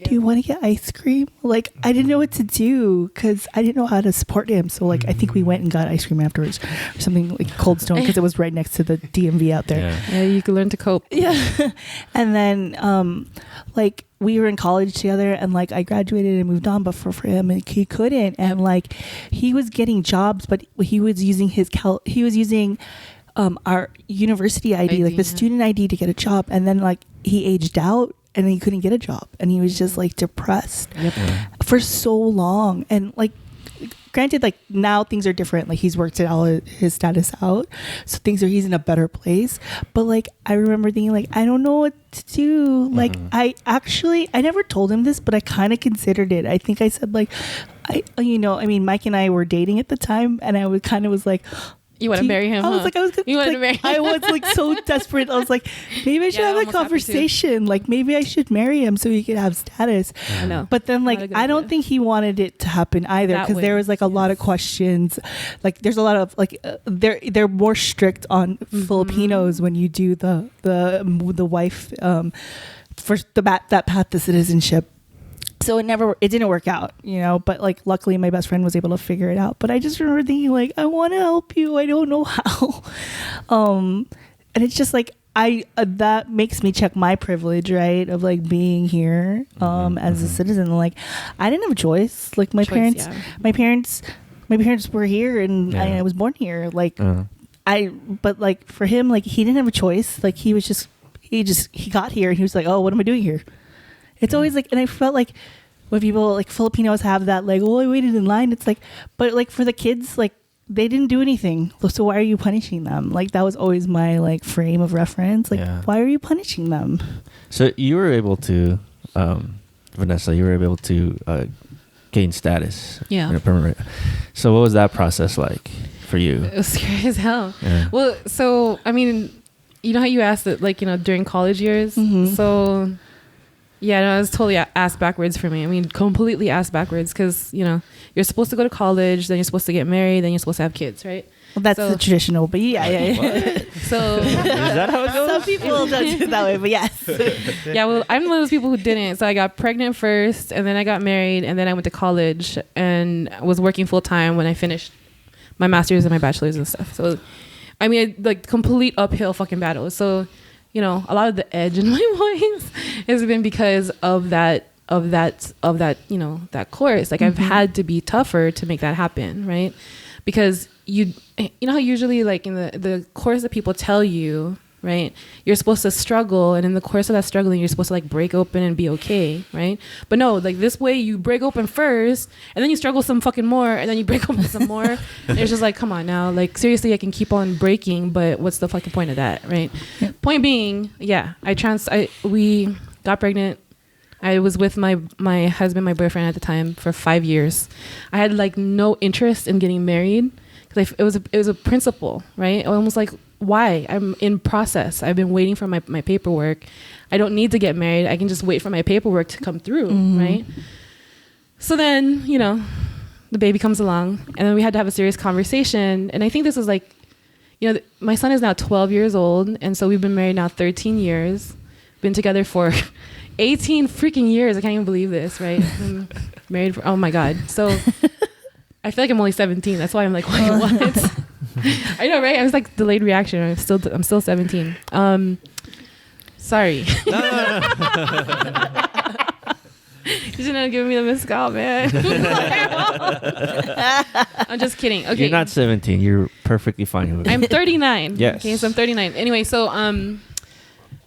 do you want to get ice cream? Like, I didn't know what to do because I didn't know how to support him. So like, I think we went and got ice cream afterwards or something, like Cold Stone, because it was right next to the DMV out there. Yeah, you could learn to cope. Yeah. And then like we were in college together, and like I graduated and moved on, but for him, and he couldn't. And like he was getting jobs, but he was using our university ID, like the student ID, to get a job. And then like he aged out and he couldn't get a job, and he was just like depressed for so long. And like, granted, like now things are different. Like he's worked it all his status out, so he's in a better place. But like I remember thinking like, I don't know what to do. Like I never told him this, but I kind of considered it. I think I said like, Mike and I were dating at the time, and I was like, you want to marry him? I was like, I was like so desperate. I was like, maybe I should have a conversation. Like maybe I should marry him so he could have status. I know. But then like, I don't think he wanted it to happen either, because there was like a lot of questions. Like there's a lot of like, they're more strict on Filipinos when you do the wife for that path to citizenship. So it didn't work out, but like luckily my best friend was able to figure it out. But I just remember thinking like, I want to help you, I don't know how. And it's just like that makes me check my privilege, right, of like being here as a citizen. Like I didn't have a choice. Like my parents were here, and I was born here. Like but like for him, like he didn't have a choice. Like he got here and he was like, oh, what am I doing here? It's always like, and I felt like when people like Filipinos have that like, oh, I waited in line. It's like, but like for the kids, like they didn't do anything. So why are you punishing them? Like that was always my like frame of reference. Like, why are you punishing them? So you were able to, Vanessa, gain status. Yeah. In a permanent. So what was that process like for you? It was scary as hell. Yeah. Well, so I mean, you know how you asked it, like, during college years. So yeah, no, it was totally ass backwards for me. I mean, completely ass backwards, because you're supposed to go to college, then you're supposed to get married, then you're supposed to have kids, right? Well, that's the traditional, but yeah. So is that how it goes? Some people don't do it that way, but yes. Yeah, well, I'm one of those people who didn't. So I got pregnant first, and then I got married, and then I went to college and was working full time when I finished my master's and my bachelor's and stuff. So I mean, like complete uphill fucking battle. So a lot of the edge in my voice has been because of that course. Like I've had to be tougher to make that happen, right? Because you know how usually like in the course that people tell you, right, you're supposed to struggle, and in the course of that struggling you're supposed to like break open and be okay, right? But no, like this way you break open first, and then you struggle some fucking more, and then you break open some more. And it's just like, come on now, like seriously, I can keep on breaking, but what's the fucking point of that, right? Yeah. Point being, we got pregnant. I was with my husband, my boyfriend at the time, for 5 years. I had like no interest in getting married, because it was a principle, right? Almost like, why? I'm in process. I've been waiting for my paperwork. I don't need to get married. I can just wait for my paperwork to come through, right? So then, the baby comes along, and then we had to have a serious conversation. And I think this was like, my son is now 12 years old, and so we've been married now 13 years. Been together for, 18 freaking years. I can't even believe this, right? I'm married for, oh my God. So I feel like I'm only 17. That's why I'm like, wait, what? I know, right? I was like delayed reaction. I'm still 17. Sorry. No. You shouldn't have given me the missed call, man. I'm just kidding. Okay. You're not 17. You're perfectly fine with it. I'm 39. Yes. Okay, so I'm 39. Anyway, so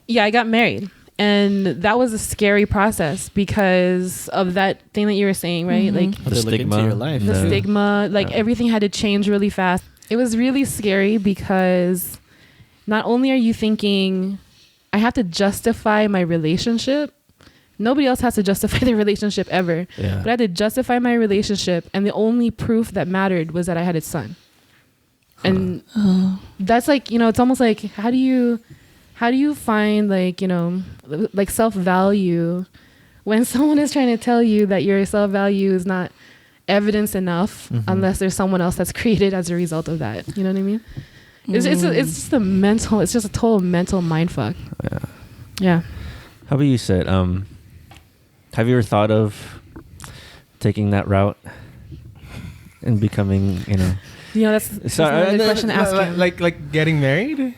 yeah, I got married. And that was a scary process because of that thing that you were saying, right? Like The stigma. Your life. the stigma, like everything had to change really fast. It was really scary because not only are you thinking, I have to justify my relationship. Nobody else has to justify their relationship ever. Yeah. But I had to justify my relationship, and the only proof that mattered was that I had a son. And that's like, it's almost like, how do you find like, like self-value when someone is trying to tell you that your self-value is not evidence enough unless there's someone else that's created as a result of that. You know what I mean? It's just it's just a total mental mindfuck. Yeah. How about you, Set? Have you ever thought of taking that route and becoming, That's another question to ask him. Like getting married?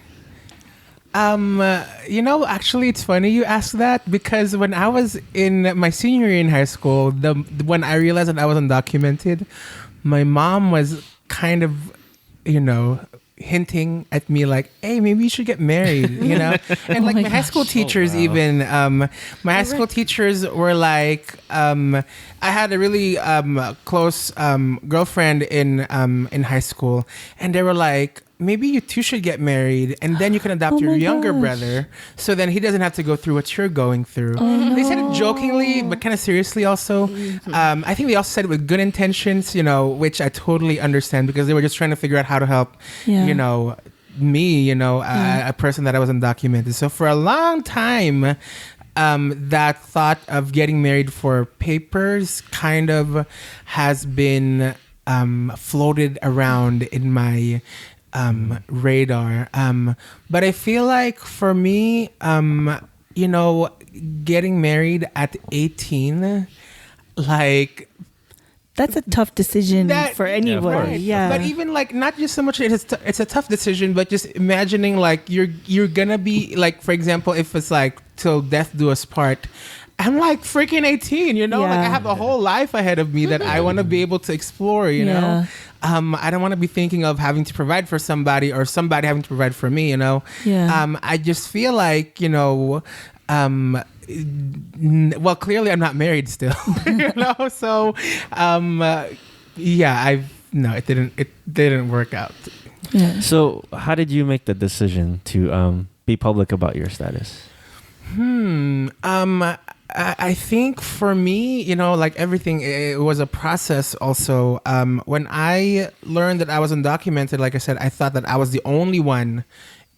Actually, it's funny you ask that because when I was in my senior year in high school, when I realized that I was undocumented, my mom was kind of, hinting at me like, hey, maybe you should get married, and like my high school teachers my high school teachers were like, I had a really close girlfriend in high school, and they were like, maybe you two should get married and then you can adopt your younger brother so then he doesn't have to go through what you're going through. They said it jokingly but kind of seriously also. I think they also said it with good intentions, which I totally understand because they were just trying to figure out how to help me, a person that I was undocumented. So for a long time, that thought of getting married for papers kind of has been floated around in my radar. But I feel like for me, getting married at 18, like, that's a tough decision for anybody. Yeah. But even like, not just so much, it's a tough decision, but just imagining like you're gonna be like, for example, if it's like till death do us part, I'm like freaking 18, like I have a whole life ahead of me that I want to be able to explore, know. I don't want to be thinking of having to provide for somebody or somebody having to provide for me, I just feel like, well, clearly I'm not married still, so, it didn't work out. Yeah. So how did you make the decision to be public about your status? I think for me, like everything, it was a process also. When I learned that I was undocumented, like I said, I thought that I was the only one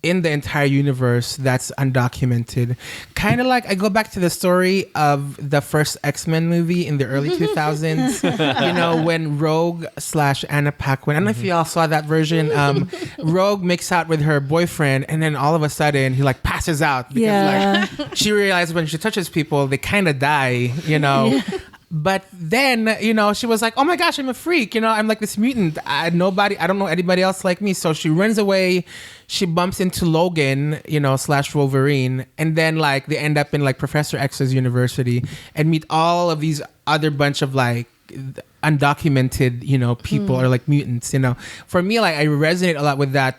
in the entire universe that's undocumented. Kind of like I go back to the story of the first X-Men movie in the early 2000s, when Rogue / Anna Paquin, I don't know if you all saw that version, Rogue makes out with her boyfriend and then all of a sudden he like passes out because like she realizes when she touches people, they kind of die, But then, she was like, oh my gosh, I'm a freak. I'm like this mutant. I don't know anybody else like me. So she runs away. She bumps into Logan, / Wolverine. And then like they end up in like Professor X's university and meet all of these other bunch of like undocumented, people or like mutants, For me, like I resonate a lot with that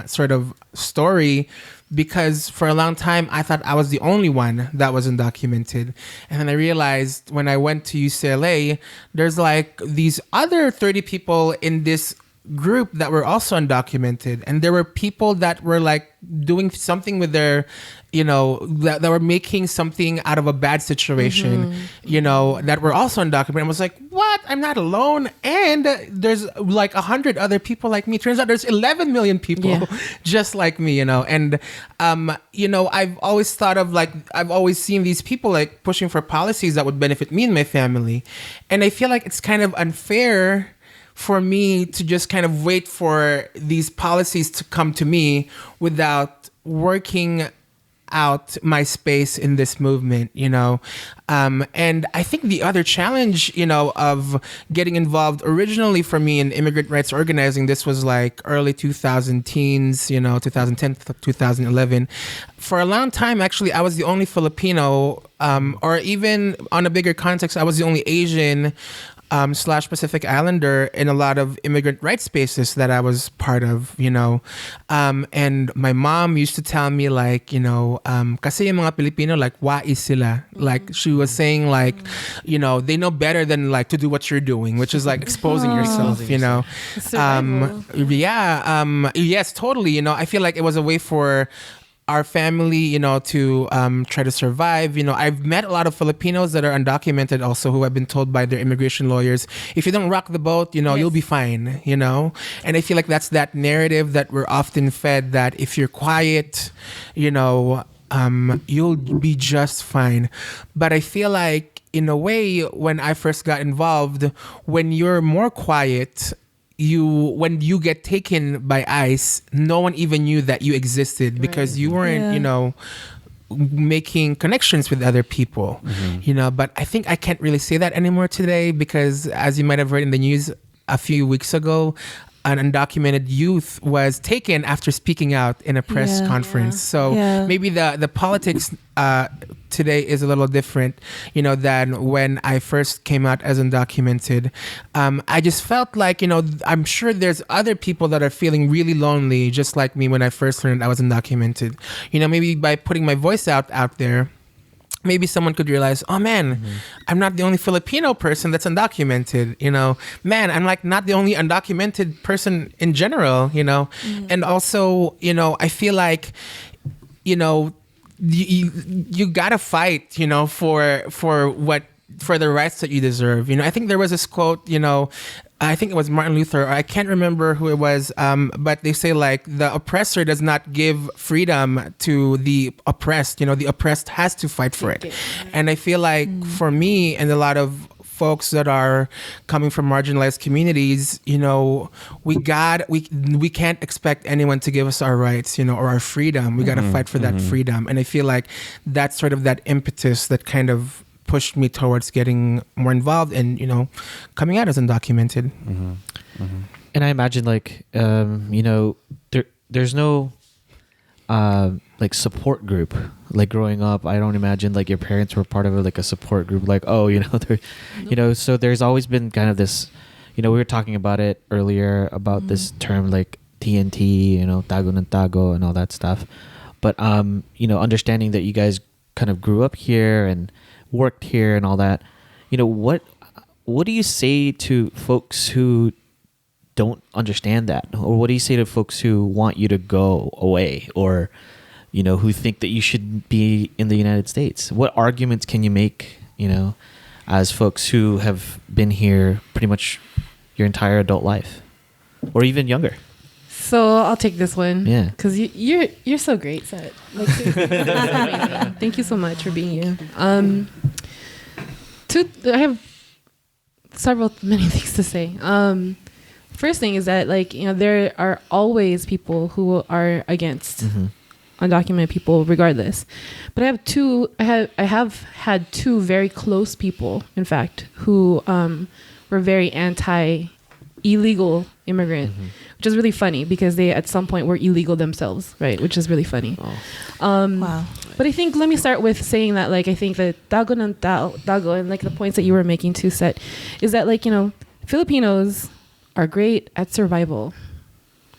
sort of story because for a long time I thought I was the only one that was undocumented. And then I realized when I went to UCLA, there's like these other 30 people in this group that were also undocumented. And there were people that were like doing something with their, that were making something out of a bad situation, that were also undocumented. I was like, what? I'm not alone. And there's like 100 other people like me. Turns out there's 11 million people just like me, And, I've always thought of like, I've always seen these people like pushing for policies that would benefit me and my family. And I feel like it's kind of unfair for me to just kind of wait for these policies to come to me without working out my space in this movement, and I think the other challenge, of getting involved originally for me in immigrant rights organizing, this was like early 2000 teens, 2010, 2011. For a long time, actually, I was the only Filipino, or even on a bigger context, I was the only Asian / Pacific Islander in a lot of immigrant rights spaces that I was part of, and my mom used to tell me like, kasi yung mga Pilipino like wais sila. Like she was saying like, they know better than like to do what you're doing, which is like exposing yourself, yes, totally. I feel like it was a way for our family, to try to survive. I've met a lot of Filipinos that are undocumented also who have been told by their immigration lawyers, if you don't rock the boat, you'll be fine, And I feel like that's that narrative that we're often fed, that if you're quiet, you'll be just fine. But I feel like in a way, when I first got involved, when you're more quiet, when you get taken by ICE, no one even knew that you existed because you weren't, making connections with other people, But I think I can't really say that anymore today because, as you might have heard in the news a few weeks ago, an undocumented youth was taken after speaking out in a press conference. So maybe the politics today is a little different, than when I first came out as undocumented. I just felt like, I'm sure there's other people that are feeling really lonely, just like me when I first learned I was undocumented. Maybe by putting my voice out there, maybe someone could realize, oh man, I'm not the only Filipino person that's undocumented, man, I'm like not the only undocumented person in general, and also, I feel like, you gotta fight, for the rights that you deserve. I think there was this quote, I think it was Martin Luther, or I can't remember who it was, but they say like the oppressor does not give freedom to the oppressed. The oppressed has to fight for it. And I feel like for me and a lot of folks that are coming from marginalized communities, we can't expect anyone to give us our rights, or our freedom. We got to fight for that freedom. And I feel like that's sort of that impetus that kind of pushed me towards getting more involved and, coming out as undocumented. And I imagine like, there's no like support group. Like growing up, I don't imagine like your parents were part of like a support group. Like, so there's always been kind of this, we were talking about it earlier about this term like TNT, tago ng tago and all that stuff. But, understanding that you guys kind of grew up here and worked here and all that, what do you say to folks who don't understand that, or what do you say to folks who want you to go away, or who think that you should be in the United States? What arguments can you make, as folks who have been here pretty much your entire adult life, or even younger? So I'll take this one. Yeah. Because you're so great, Set. Like, amazing. Thank you so much for being you. I have many things to say. First thing is that there are always people who are against undocumented people regardless. But I have had two very close people, in fact, who were very anti-illegal immigrant, which is really funny because they at some point were illegal themselves, right? Which is really funny. Wow. But I think, let me start with saying that I think that tago ng tago and the points that you were making too, Set, is that Filipinos are great at survival.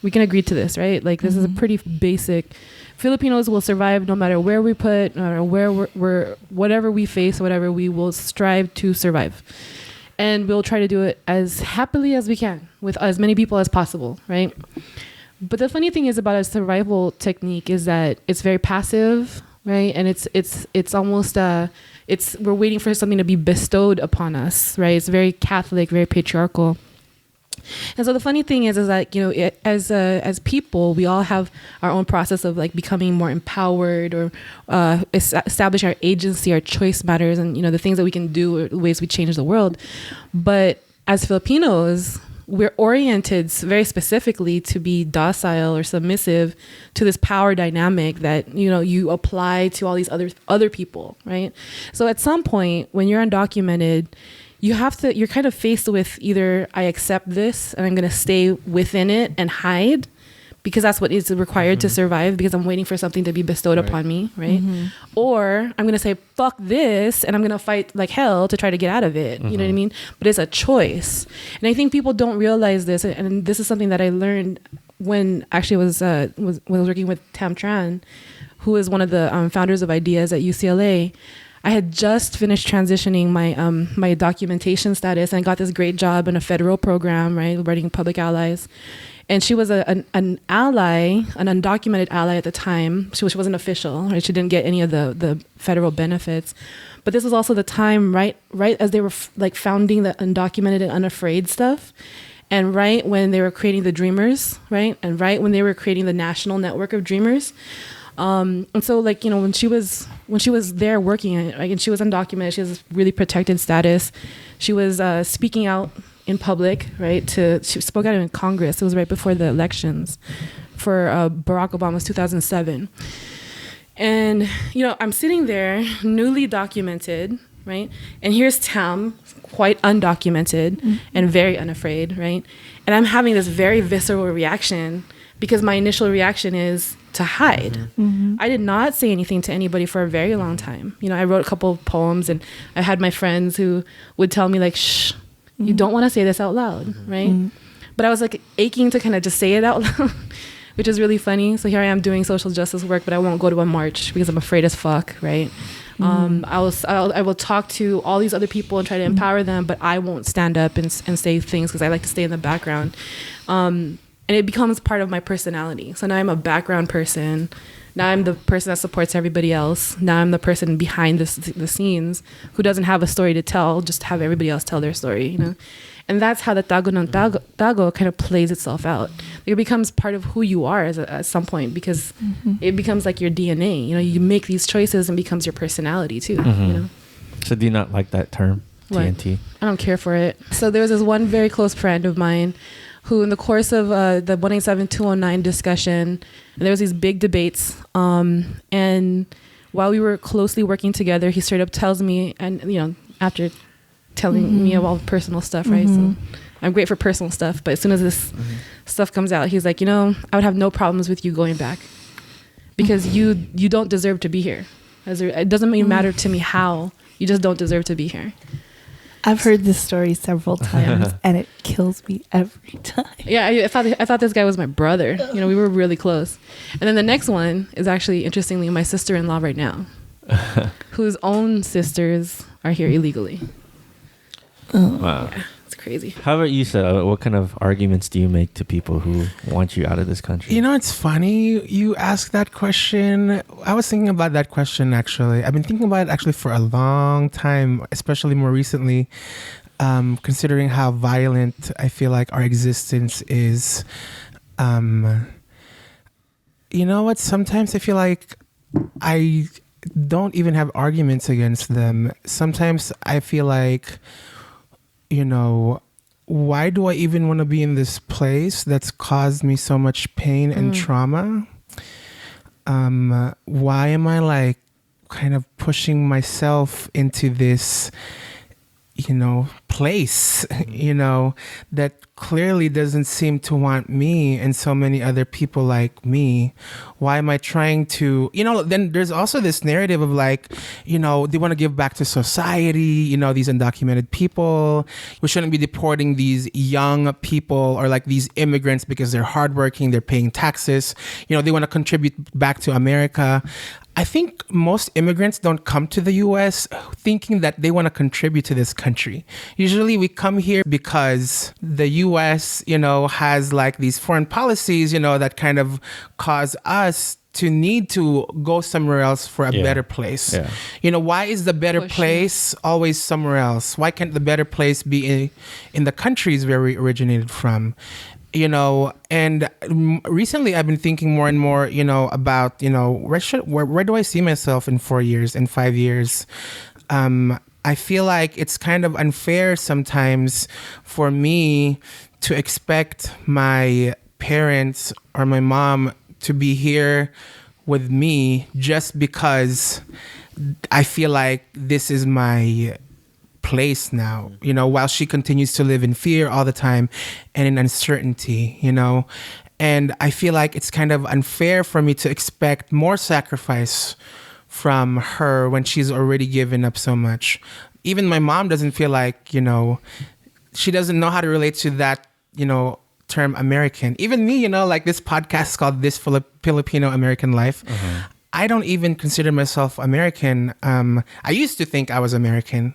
We can agree to this, right? This is a pretty basic. Filipinos will survive no matter where we put, no matter where we're whatever we face, whatever, we will strive to survive. And we'll try to do it as happily as we can with as many people as possible, right? But the funny thing is about a survival technique is that it's very passive, right? And it's almost we're waiting for something to be bestowed upon us, right? It's very Catholic, very patriarchal. And so the funny thing is that as people, we all have our own process of becoming more empowered or establish our agency, our choice matters, and the things that we can do, or the ways we change the world. But as Filipinos, we're oriented very specifically to be docile or submissive to this power dynamic that, you know, you apply to all these other people, right? So at some point when you're undocumented, you're kind of faced with either I accept this and I'm going to stay within it and hide because that's what is required to survive because I'm waiting for something to be bestowed upon me, right? Or I'm going to say, fuck this, and I'm going to fight like hell to try to get out of it. You know what I mean? But it's a choice. And I think people don't realize this. And this is something that I learned when actually was working with Tam Tran, who is one of the founders of Ideas at UCLA. I had just finished transitioning my documentation status and I got this great job in a federal program, right? Writing public allies. And she was an ally, an undocumented ally at the time. She wasn't official, right? She didn't get any of the federal benefits. But this was also the time, right as they were like founding the undocumented and unafraid stuff. And right when they were creating the Dreamers, right? And right when they were creating the national network of Dreamers. And so like, you know, when she was there working, right, and she was undocumented, she has this really protected status. She was speaking out in public, right? She spoke out in Congress. It was right before the elections for Barack Obama's 2007. And, you know, I'm sitting there newly documented, right? And here's Tam, quite undocumented and very unafraid, right? And I'm having this very visceral reaction because my initial reaction is to hide. I did not say anything to anybody for a very long time. You know, I wrote a couple of poems and I had my friends who would tell me like, shh, you don't want to say this out loud, right? But I was like aching to kind of just say it out loud, which is really funny. So here I am doing social justice work, but I won't go to a march because I'm afraid as fuck, right? I will talk to all these other people and try to empower them, but I won't stand up and say things because I like to stay in the background. And it becomes part of my personality. So now I'm a background person. Now I'm the person that supports everybody else. Now I'm the person behind the scenes who doesn't have a story to tell, just have everybody else tell their story, you know? And that's how the tago ng tago kind of plays itself out. It becomes part of who you are at some point because it becomes like your DNA. You know, you make these choices and becomes your personality too, you know? So do you not like that term, TNT? I don't care for it. So there was this one very close friend of mine who in the course of the 187-209 discussion, there was these big debates. And while we were closely working together, he straight up tells me, and you know, after telling me of all the personal stuff, right? So I'm great for personal stuff, but as soon as this stuff comes out, he's like, you know, I would have no problems with you going back because you don't deserve to be here. It doesn't even matter to me how, you just don't deserve to be here. I've heard this story several times and it kills me every time. Yeah, I thought this guy was my brother. You know, we were really close. And then the next one is actually, interestingly, my sister-in-law right now, whose own sisters are here illegally. Wow. Yeah, it's crazy. How about you, Seth? What kind of arguments do you make to people who want you out of this country? You know, it's funny you ask that question. I was thinking about that question, actually. I've been thinking about it actually for a long time, especially more recently, considering how violent I feel like our existence is. You know what? Sometimes I feel like I don't even have arguments against them. Sometimes I feel like, you know, why do I even want to be in this place that's caused me so much pain and trauma? Why am I like kind of pushing myself into this, you know, place, you know, that clearly doesn't seem to want me and so many other people like me? Why am I trying to, you know, then there's also this narrative of like, you know, they want to give back to society, you know, these undocumented people. We shouldn't be deporting these young people or like these immigrants because they're hardworking, they're paying taxes, you know, they want to contribute back to America. I think most immigrants don't come to the U.S. thinking that they want to contribute to this country. Usually we come here because the U.S., you know, has like these foreign policies, you know, that kind of cause us to need to go somewhere else for a better place. Yeah. You know, why is the better place always somewhere else? Why can't the better place be in the countries where we originated from? You know, and recently I've been thinking more and more, you know, about, you know, where do I see myself in 4 years, in 5 years? I feel like it's kind of unfair sometimes for me to expect my parents or my mom to be here with me just because I feel like this is my place now, while she continues to live in fear all the time and in uncertainty, and I feel like it's kind of unfair for me to expect more sacrifice from her when she's already given up so much. Even my mom doesn't feel like, she doesn't know how to relate to that, term American. Even me, like this podcast is called This Filipino American Life. I don't even consider myself American. I used to think I was American.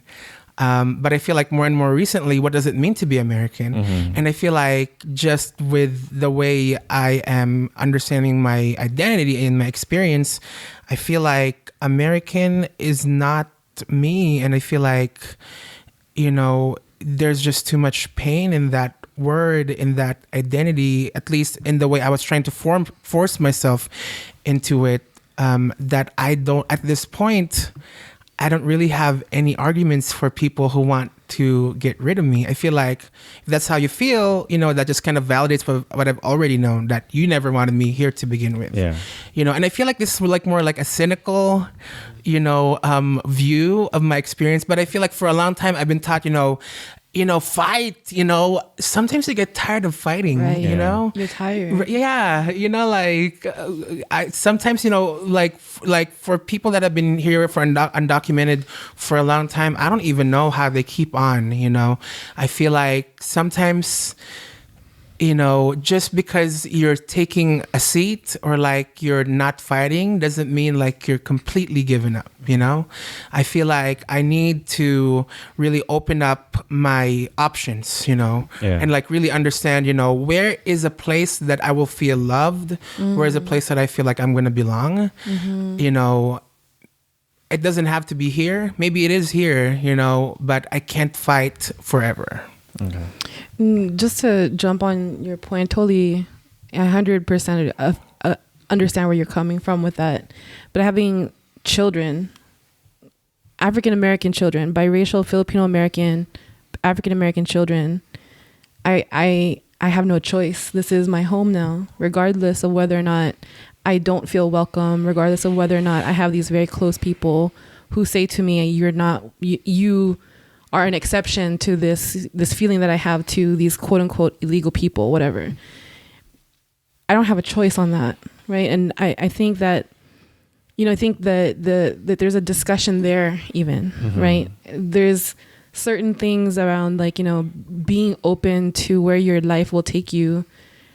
But I feel like more and more recently, what does it mean to be American? And I feel like just with the way I am understanding my identity and my experience, I feel like American is not me. And I feel like, there's just too much pain in that word, in that identity, at least in the way I was trying to force myself into it, that I don't, at this point, I don't really have any arguments for people who want to get rid of me. I feel like if that's how you feel, that just kind of validates what I've already known, that you never wanted me here to begin with. Yeah. And I feel like this is like more like a cynical, view of my experience. But I feel like for a long time I've been taught, fight, sometimes you get tired of fighting, right. You're tired. Yeah. I sometimes, like for people that have been here for undocumented for a long time, I don't even know how they keep on, I feel like sometimes, just because you're taking a seat or like you're not fighting doesn't mean like you're completely given up, I feel like I need to really open up my options, and like really understand, where is a place that I will feel loved, where is a place that I feel like I'm going to belong, it doesn't have to be here. Maybe it is here, but I can't fight forever. Okay. Just to jump on your point, totally 100% understand where you're coming from with that. But having children, African American children, biracial Filipino American, African American children, I have no choice. This is my home now, regardless of whether or not I don't feel welcome, regardless of whether or not I have these very close people who say to me, you are an exception to this feeling that I have to these quote unquote illegal people, whatever. I don't have a choice on that, right? And I think that, I think that there's a discussion there even, right? There's certain things around like, being open to where your life will take you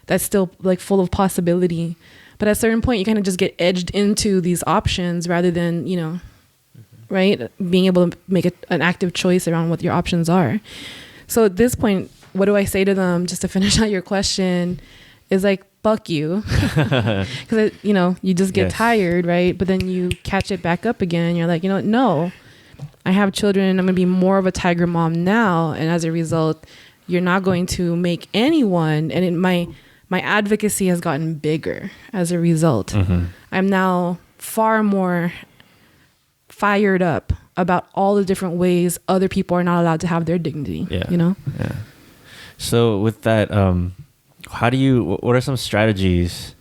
that's still like full of possibility. But at a certain point, you kind of just get edged into these options rather than, right? Being able to make an active choice around what your options are. So at this point, what do I say to them, just to finish out your question, is like, fuck you. Because, you just get tired, right? But then you catch it back up again. And you're like, no, I have children. I'm going to be more of a tiger mom now. And as a result, you're not going to make anyone. And my advocacy has gotten bigger as a result. I'm now far more fired up about all the different ways other people are not allowed to have their dignity. Yeah. So with that, what are some strategies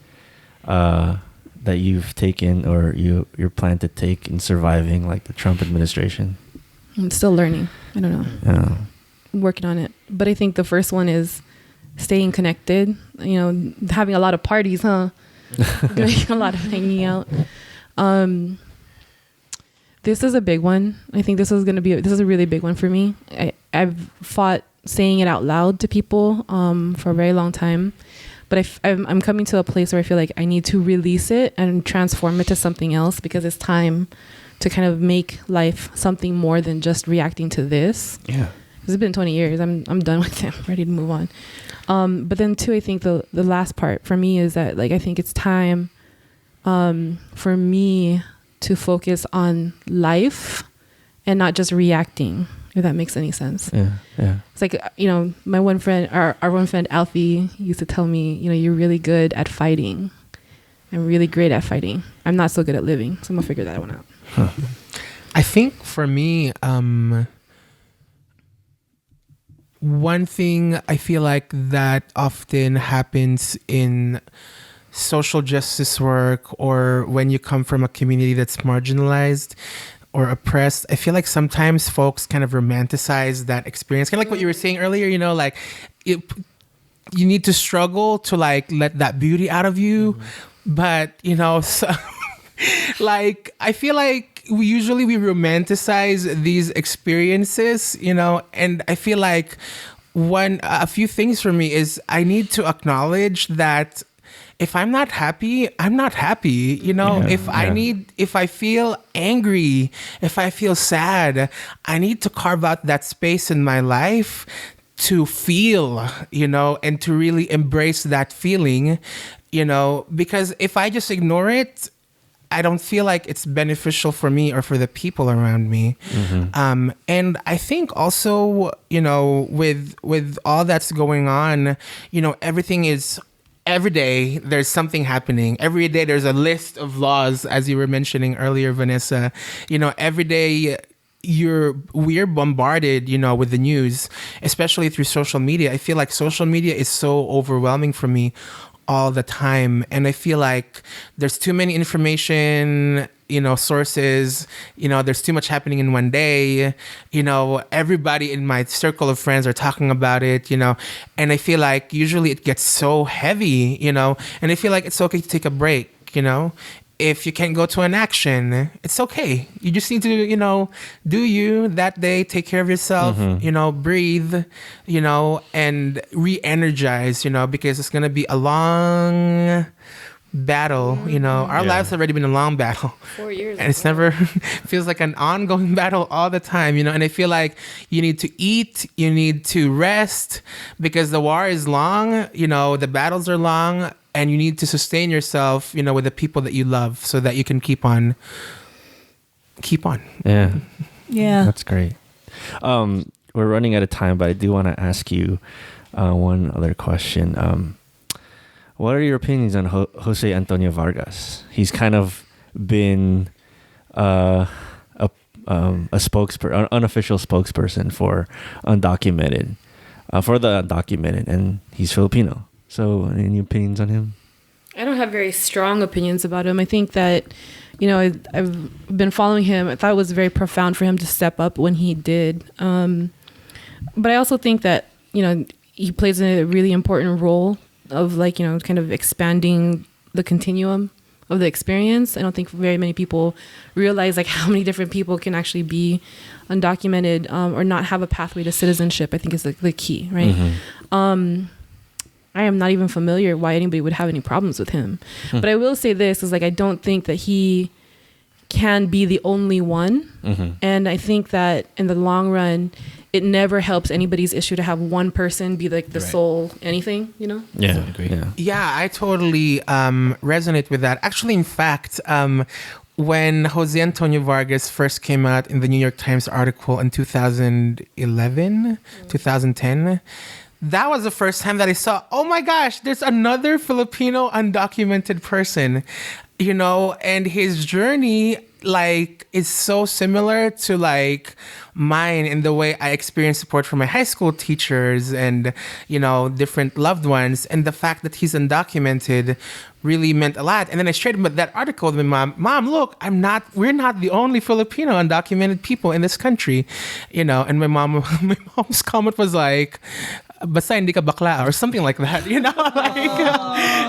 that you've taken or you're planning to take in surviving like the Trump administration? I'm still learning. I don't know. Yeah. I'm working on it. But I think the first one is staying connected, having a lot of parties, doing a lot of hanging out. This is a big one. I think this is a really big one for me. I've fought saying it out loud to people for a very long time, but I'm coming to a place where I feel like I need to release it and transform it to something else, because it's time to kind of make life something more than just reacting to this. Yeah. It's been 20 years. I'm done with it. I'm ready to move on. But then too, I think the last part for me is that like, I think it's time for me to focus on life and not just reacting, if that makes any sense. Yeah. It's like, my one friend, our one friend, Alfie, used to tell me, you're really good at fighting. I'm really great at fighting. I'm not so good at living. So I'm going to figure that one out. Huh. I think for me, one thing I feel like that often happens in social justice work, or when you come from a community that's marginalized or oppressed, I feel like sometimes folks kind of romanticize that experience. Kind of like what you were saying earlier, you know, like you need to struggle to like let that beauty out of you. But, you know, so, like, I feel like we romanticize these experiences, you know, and I feel like a few things for me is I need to acknowledge that if I'm not happy, I'm not happy. You know, if I feel angry, if I feel sad, I need to carve out that space in my life to feel, you know, and to really embrace that feeling, you know, because if I just ignore it, I don't feel like it's beneficial for me or for the people around me. And I think also, you know, with all that's going on, you know, every day there's something happening. Every day there's a list of laws, as you were mentioning earlier, Vanessa. You know, every day we're bombarded, you know, with the news, especially through social media. I feel like social media is so overwhelming for me all the time, and I feel like there's too many information, you know, sources, you know, there's too much happening in one day, you know, everybody in my circle of friends are talking about it, you know, and I feel like usually it gets so heavy, you know, and I feel like it's okay to take a break, you know. If you can't go to an action, it's okay. You just need to, you know, do you that day, take care of yourself, you know, breathe, you know, and re-energize, you know, because it's going to be a long battle, you know. Our lives have already been a long battle. 4 years. And it's never feels like an ongoing battle all the time, you know. And I feel like you need to eat, you need to rest, because the war is long, you know, the battles are long. And you need to sustain yourself, you know, with the people that you love, so that you can keep on. Yeah. Yeah. That's great. We're running out of time, but I do want to ask you one other question. What are your opinions on Jose Antonio Vargas? He's kind of been a unofficial spokesperson for undocumented, and he's Filipino. So, any opinions on him? I don't have very strong opinions about him. I think that, you know, I've been following him. I thought it was very profound for him to step up when he did. But I also think that, you know, he plays a really important role of, like, you know, kind of expanding the continuum of the experience. I don't think very many people realize, like, how many different people can actually be undocumented or not have a pathway to citizenship. I think is the key, right? I am not even familiar why anybody would have any problems with him. But I will say this is, like, I don't think that he can be the only one. And I think that in the long run, it never helps anybody's issue to have one person be like the sole anything, you know? Yeah, I agree. Yeah, I totally resonate with that. Actually, in fact, when Jose Antonio Vargas first came out in the New York Times article in 2011, 2010, that was the first time that I saw, oh my gosh, there's another Filipino undocumented person, you know, and his journey, like, is so similar to, like, mine in the way I experienced support from my high school teachers and, you know, different loved ones. And the fact that he's undocumented really meant a lot. And then I shared that article with my mom, look, we're not the only Filipino undocumented people in this country, you know. And my mom's comment was like, basta hindi ka bakla, or something like that, you know, like,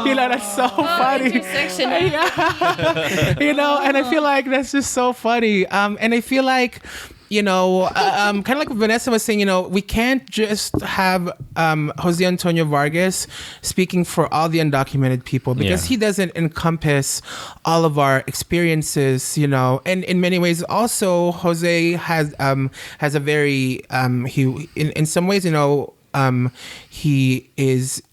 you know, that's so funny. Yeah. You know, and I feel like that's just so funny. And I feel like, you know, kind of like what Vanessa was saying, you know, we can't just have Jose Antonio Vargas speaking for all the undocumented people, because he doesn't encompass all of our experiences, you know. And in many ways also, Jose has a very, he, in some ways, you know, he is,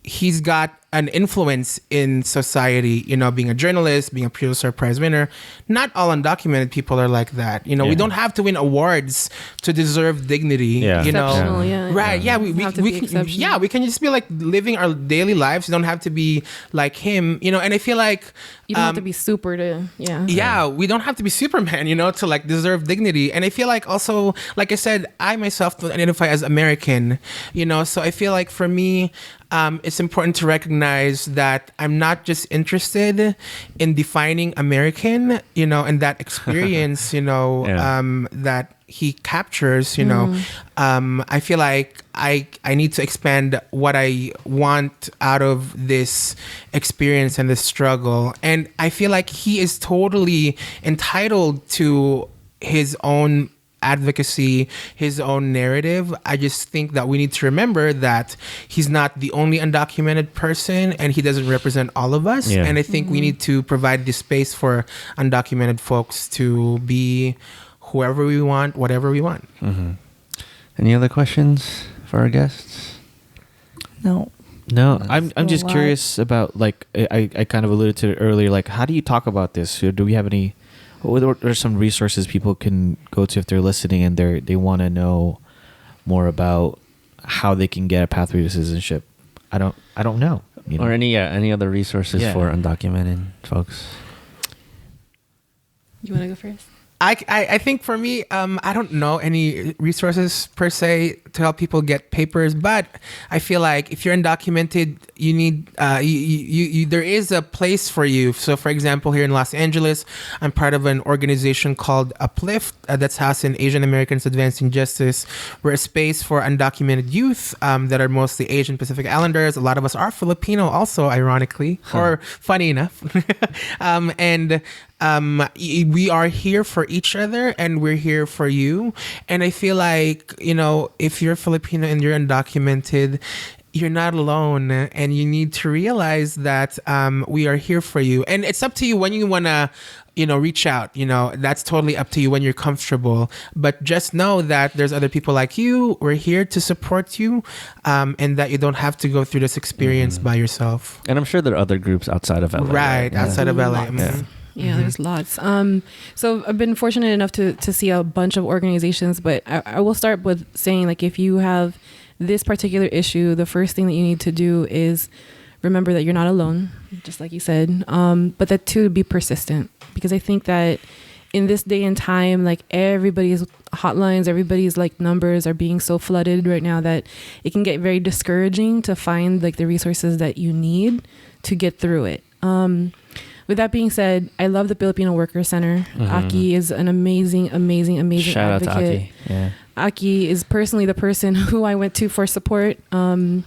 he's got an influence in society, you know, being a journalist, being a Pulitzer Prize winner. Not all undocumented people are like that. You know, we don't have to win awards to deserve dignity. Yeah. You know, Exceptional, yeah. right? Yeah, we Have to be can, exceptional. yeah, we can just be like living our daily lives. We don't have to be like him, you know. And I feel like You don't have to be super to, yeah, we don't have to be Superman, you know, to like deserve dignity. And I feel like also, like I said, I myself don't identify as American, you know, so I feel like for me, it's important to recognize that I'm not just interested in defining American, you know, and that experience, you know, that he captures, you know. I feel like I need to expand what I want out of this experience and this struggle. And I feel like he is totally entitled to his own advocacy, his own narrative. I just think that we need to remember that he's not the only undocumented person and he doesn't represent all of us. Yeah. And I think we need to provide this space for undocumented folks to be whoever we want, whatever we want. Any other questions for our guests? No. No, I'm a just lot. curious about, like, I kind of alluded to it earlier, like, how do you talk about this? Do we have any, what are some resources people can go to if they're listening and they want to know more about how they can get a pathway to citizenship? I don't know. You know? Or any other resources Yeah. for undocumented folks? You want to go first? I think for me, I don't know any resources per se to help people get papers, but I feel like if you're undocumented, you need you there is a place for you. So, for example, here in Los Angeles, I'm part of an organization called Uplift that's housed in Asian Americans Advancing Justice. We're a space for undocumented youth that are mostly Asian Pacific Islanders. A lot of us are Filipino, also ironically, or funny enough, and. We are here for each other and we're here for you. And I feel like, you know, if you're Filipino and you're undocumented, you're not alone and you need to realize that we are here for you. And it's up to you when you want to, you know, reach out, you know, that's totally up to you when you're comfortable. But just know that there's other people like you. We're here to support you and that you don't have to go through this experience by yourself. And I'm sure there are other groups outside of LA. Right, outside of LA. Lots. Yeah, there's lots. So I've been fortunate enough to see a bunch of organizations, but I will start with saying, like, if you have this particular issue, the first thing that you need to do is remember that you're not alone, just like you said, but that to be persistent, because I think that in this day and time, like, everybody's hotlines, everybody's like numbers are being so flooded right now that it can get very discouraging to find like the resources that you need to get through it. With that being said, I love the Filipino Worker Center. Aki is an amazing Shout advocate. out to Aki. Yeah. Aki is personally the person who I went to for support. And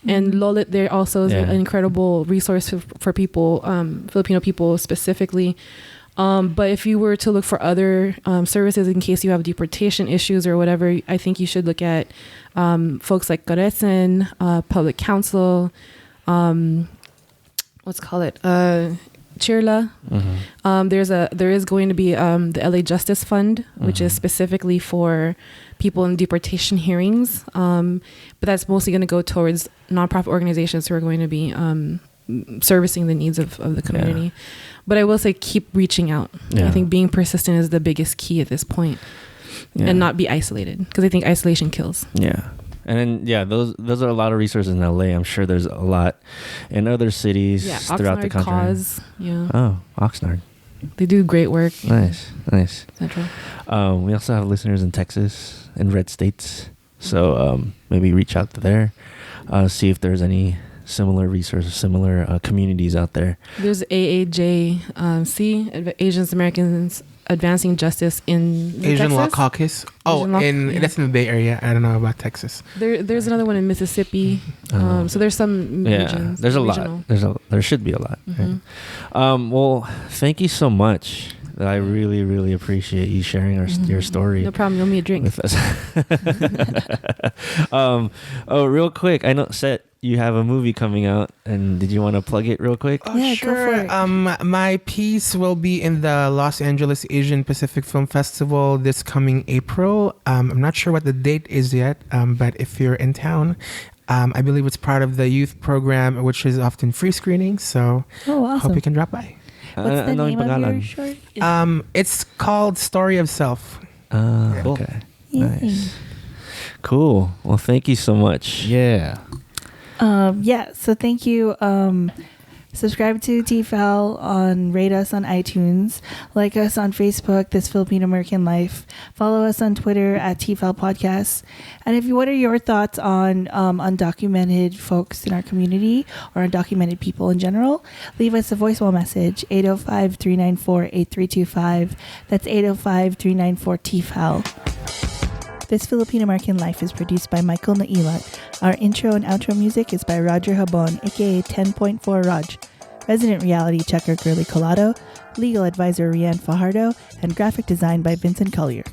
Lolit there also is an incredible resource for people, Filipino people specifically. But if you were to look for other services in case you have deportation issues or whatever, I think you should look at folks like Garesen, Public Counsel, Chirla. There is going to be the LA Justice Fund, which is specifically for people in deportation hearings, but that's mostly going to go towards nonprofit organizations who are going to be servicing the needs of the community. But I will say, keep reaching out. I think being persistent is the biggest key at this point, and not be isolated, because I think isolation kills. And then those are a lot of resources in LA. I'm sure there's a lot in other cities throughout the Oxnard country. Cause, Oh, Oxnard. they do great work. Nice. Central. We also have listeners in Texas and red states. So maybe reach out to there, see if there's any similar resources, similar communities out there. There's AAJC, Asian Americans Advancing Justice in Asian Texas? Law Caucus. Oh, that's in the Bay Area. I don't know about Texas. There's another one in Mississippi. So there's some regions. There's a regional. lot. There should be a lot. Right? Well, thank you so much. I really, really appreciate you sharing your story. No problem. You'll me a drink. With us. Real quick, I know, Set, you have a movie coming out, and did you want to plug it real quick? Oh, yeah, sure. Go for it. My piece will be in the Los Angeles Asian Pacific Film Festival this coming April. I'm not sure what the date is yet, but if you're in town, I believe it's part of the youth program, which is often free screening. So awesome. hope you can drop by. What's the ano name yung of your pangalan? short? It's called Story of Self. Okay. Yay. Nice. Cool. Well, thank you so much. Yeah. So thank you. Subscribe to TFAL rate us on iTunes, like us on Facebook, This Filipino American Life, follow us on Twitter at TFAL Podcasts. And what are your thoughts on undocumented folks in our community or undocumented people in general? Leave us a voicemail message, 805-394-8325. That's 805-394-TFAL. This Filipino American Life is produced by Michael Nailat. Our intro and outro music is by Roger Habon, aka 10.4 Raj. Resident reality checker Girly Colado, legal advisor Rianne Fajardo, and graphic design by Vincent Collyer.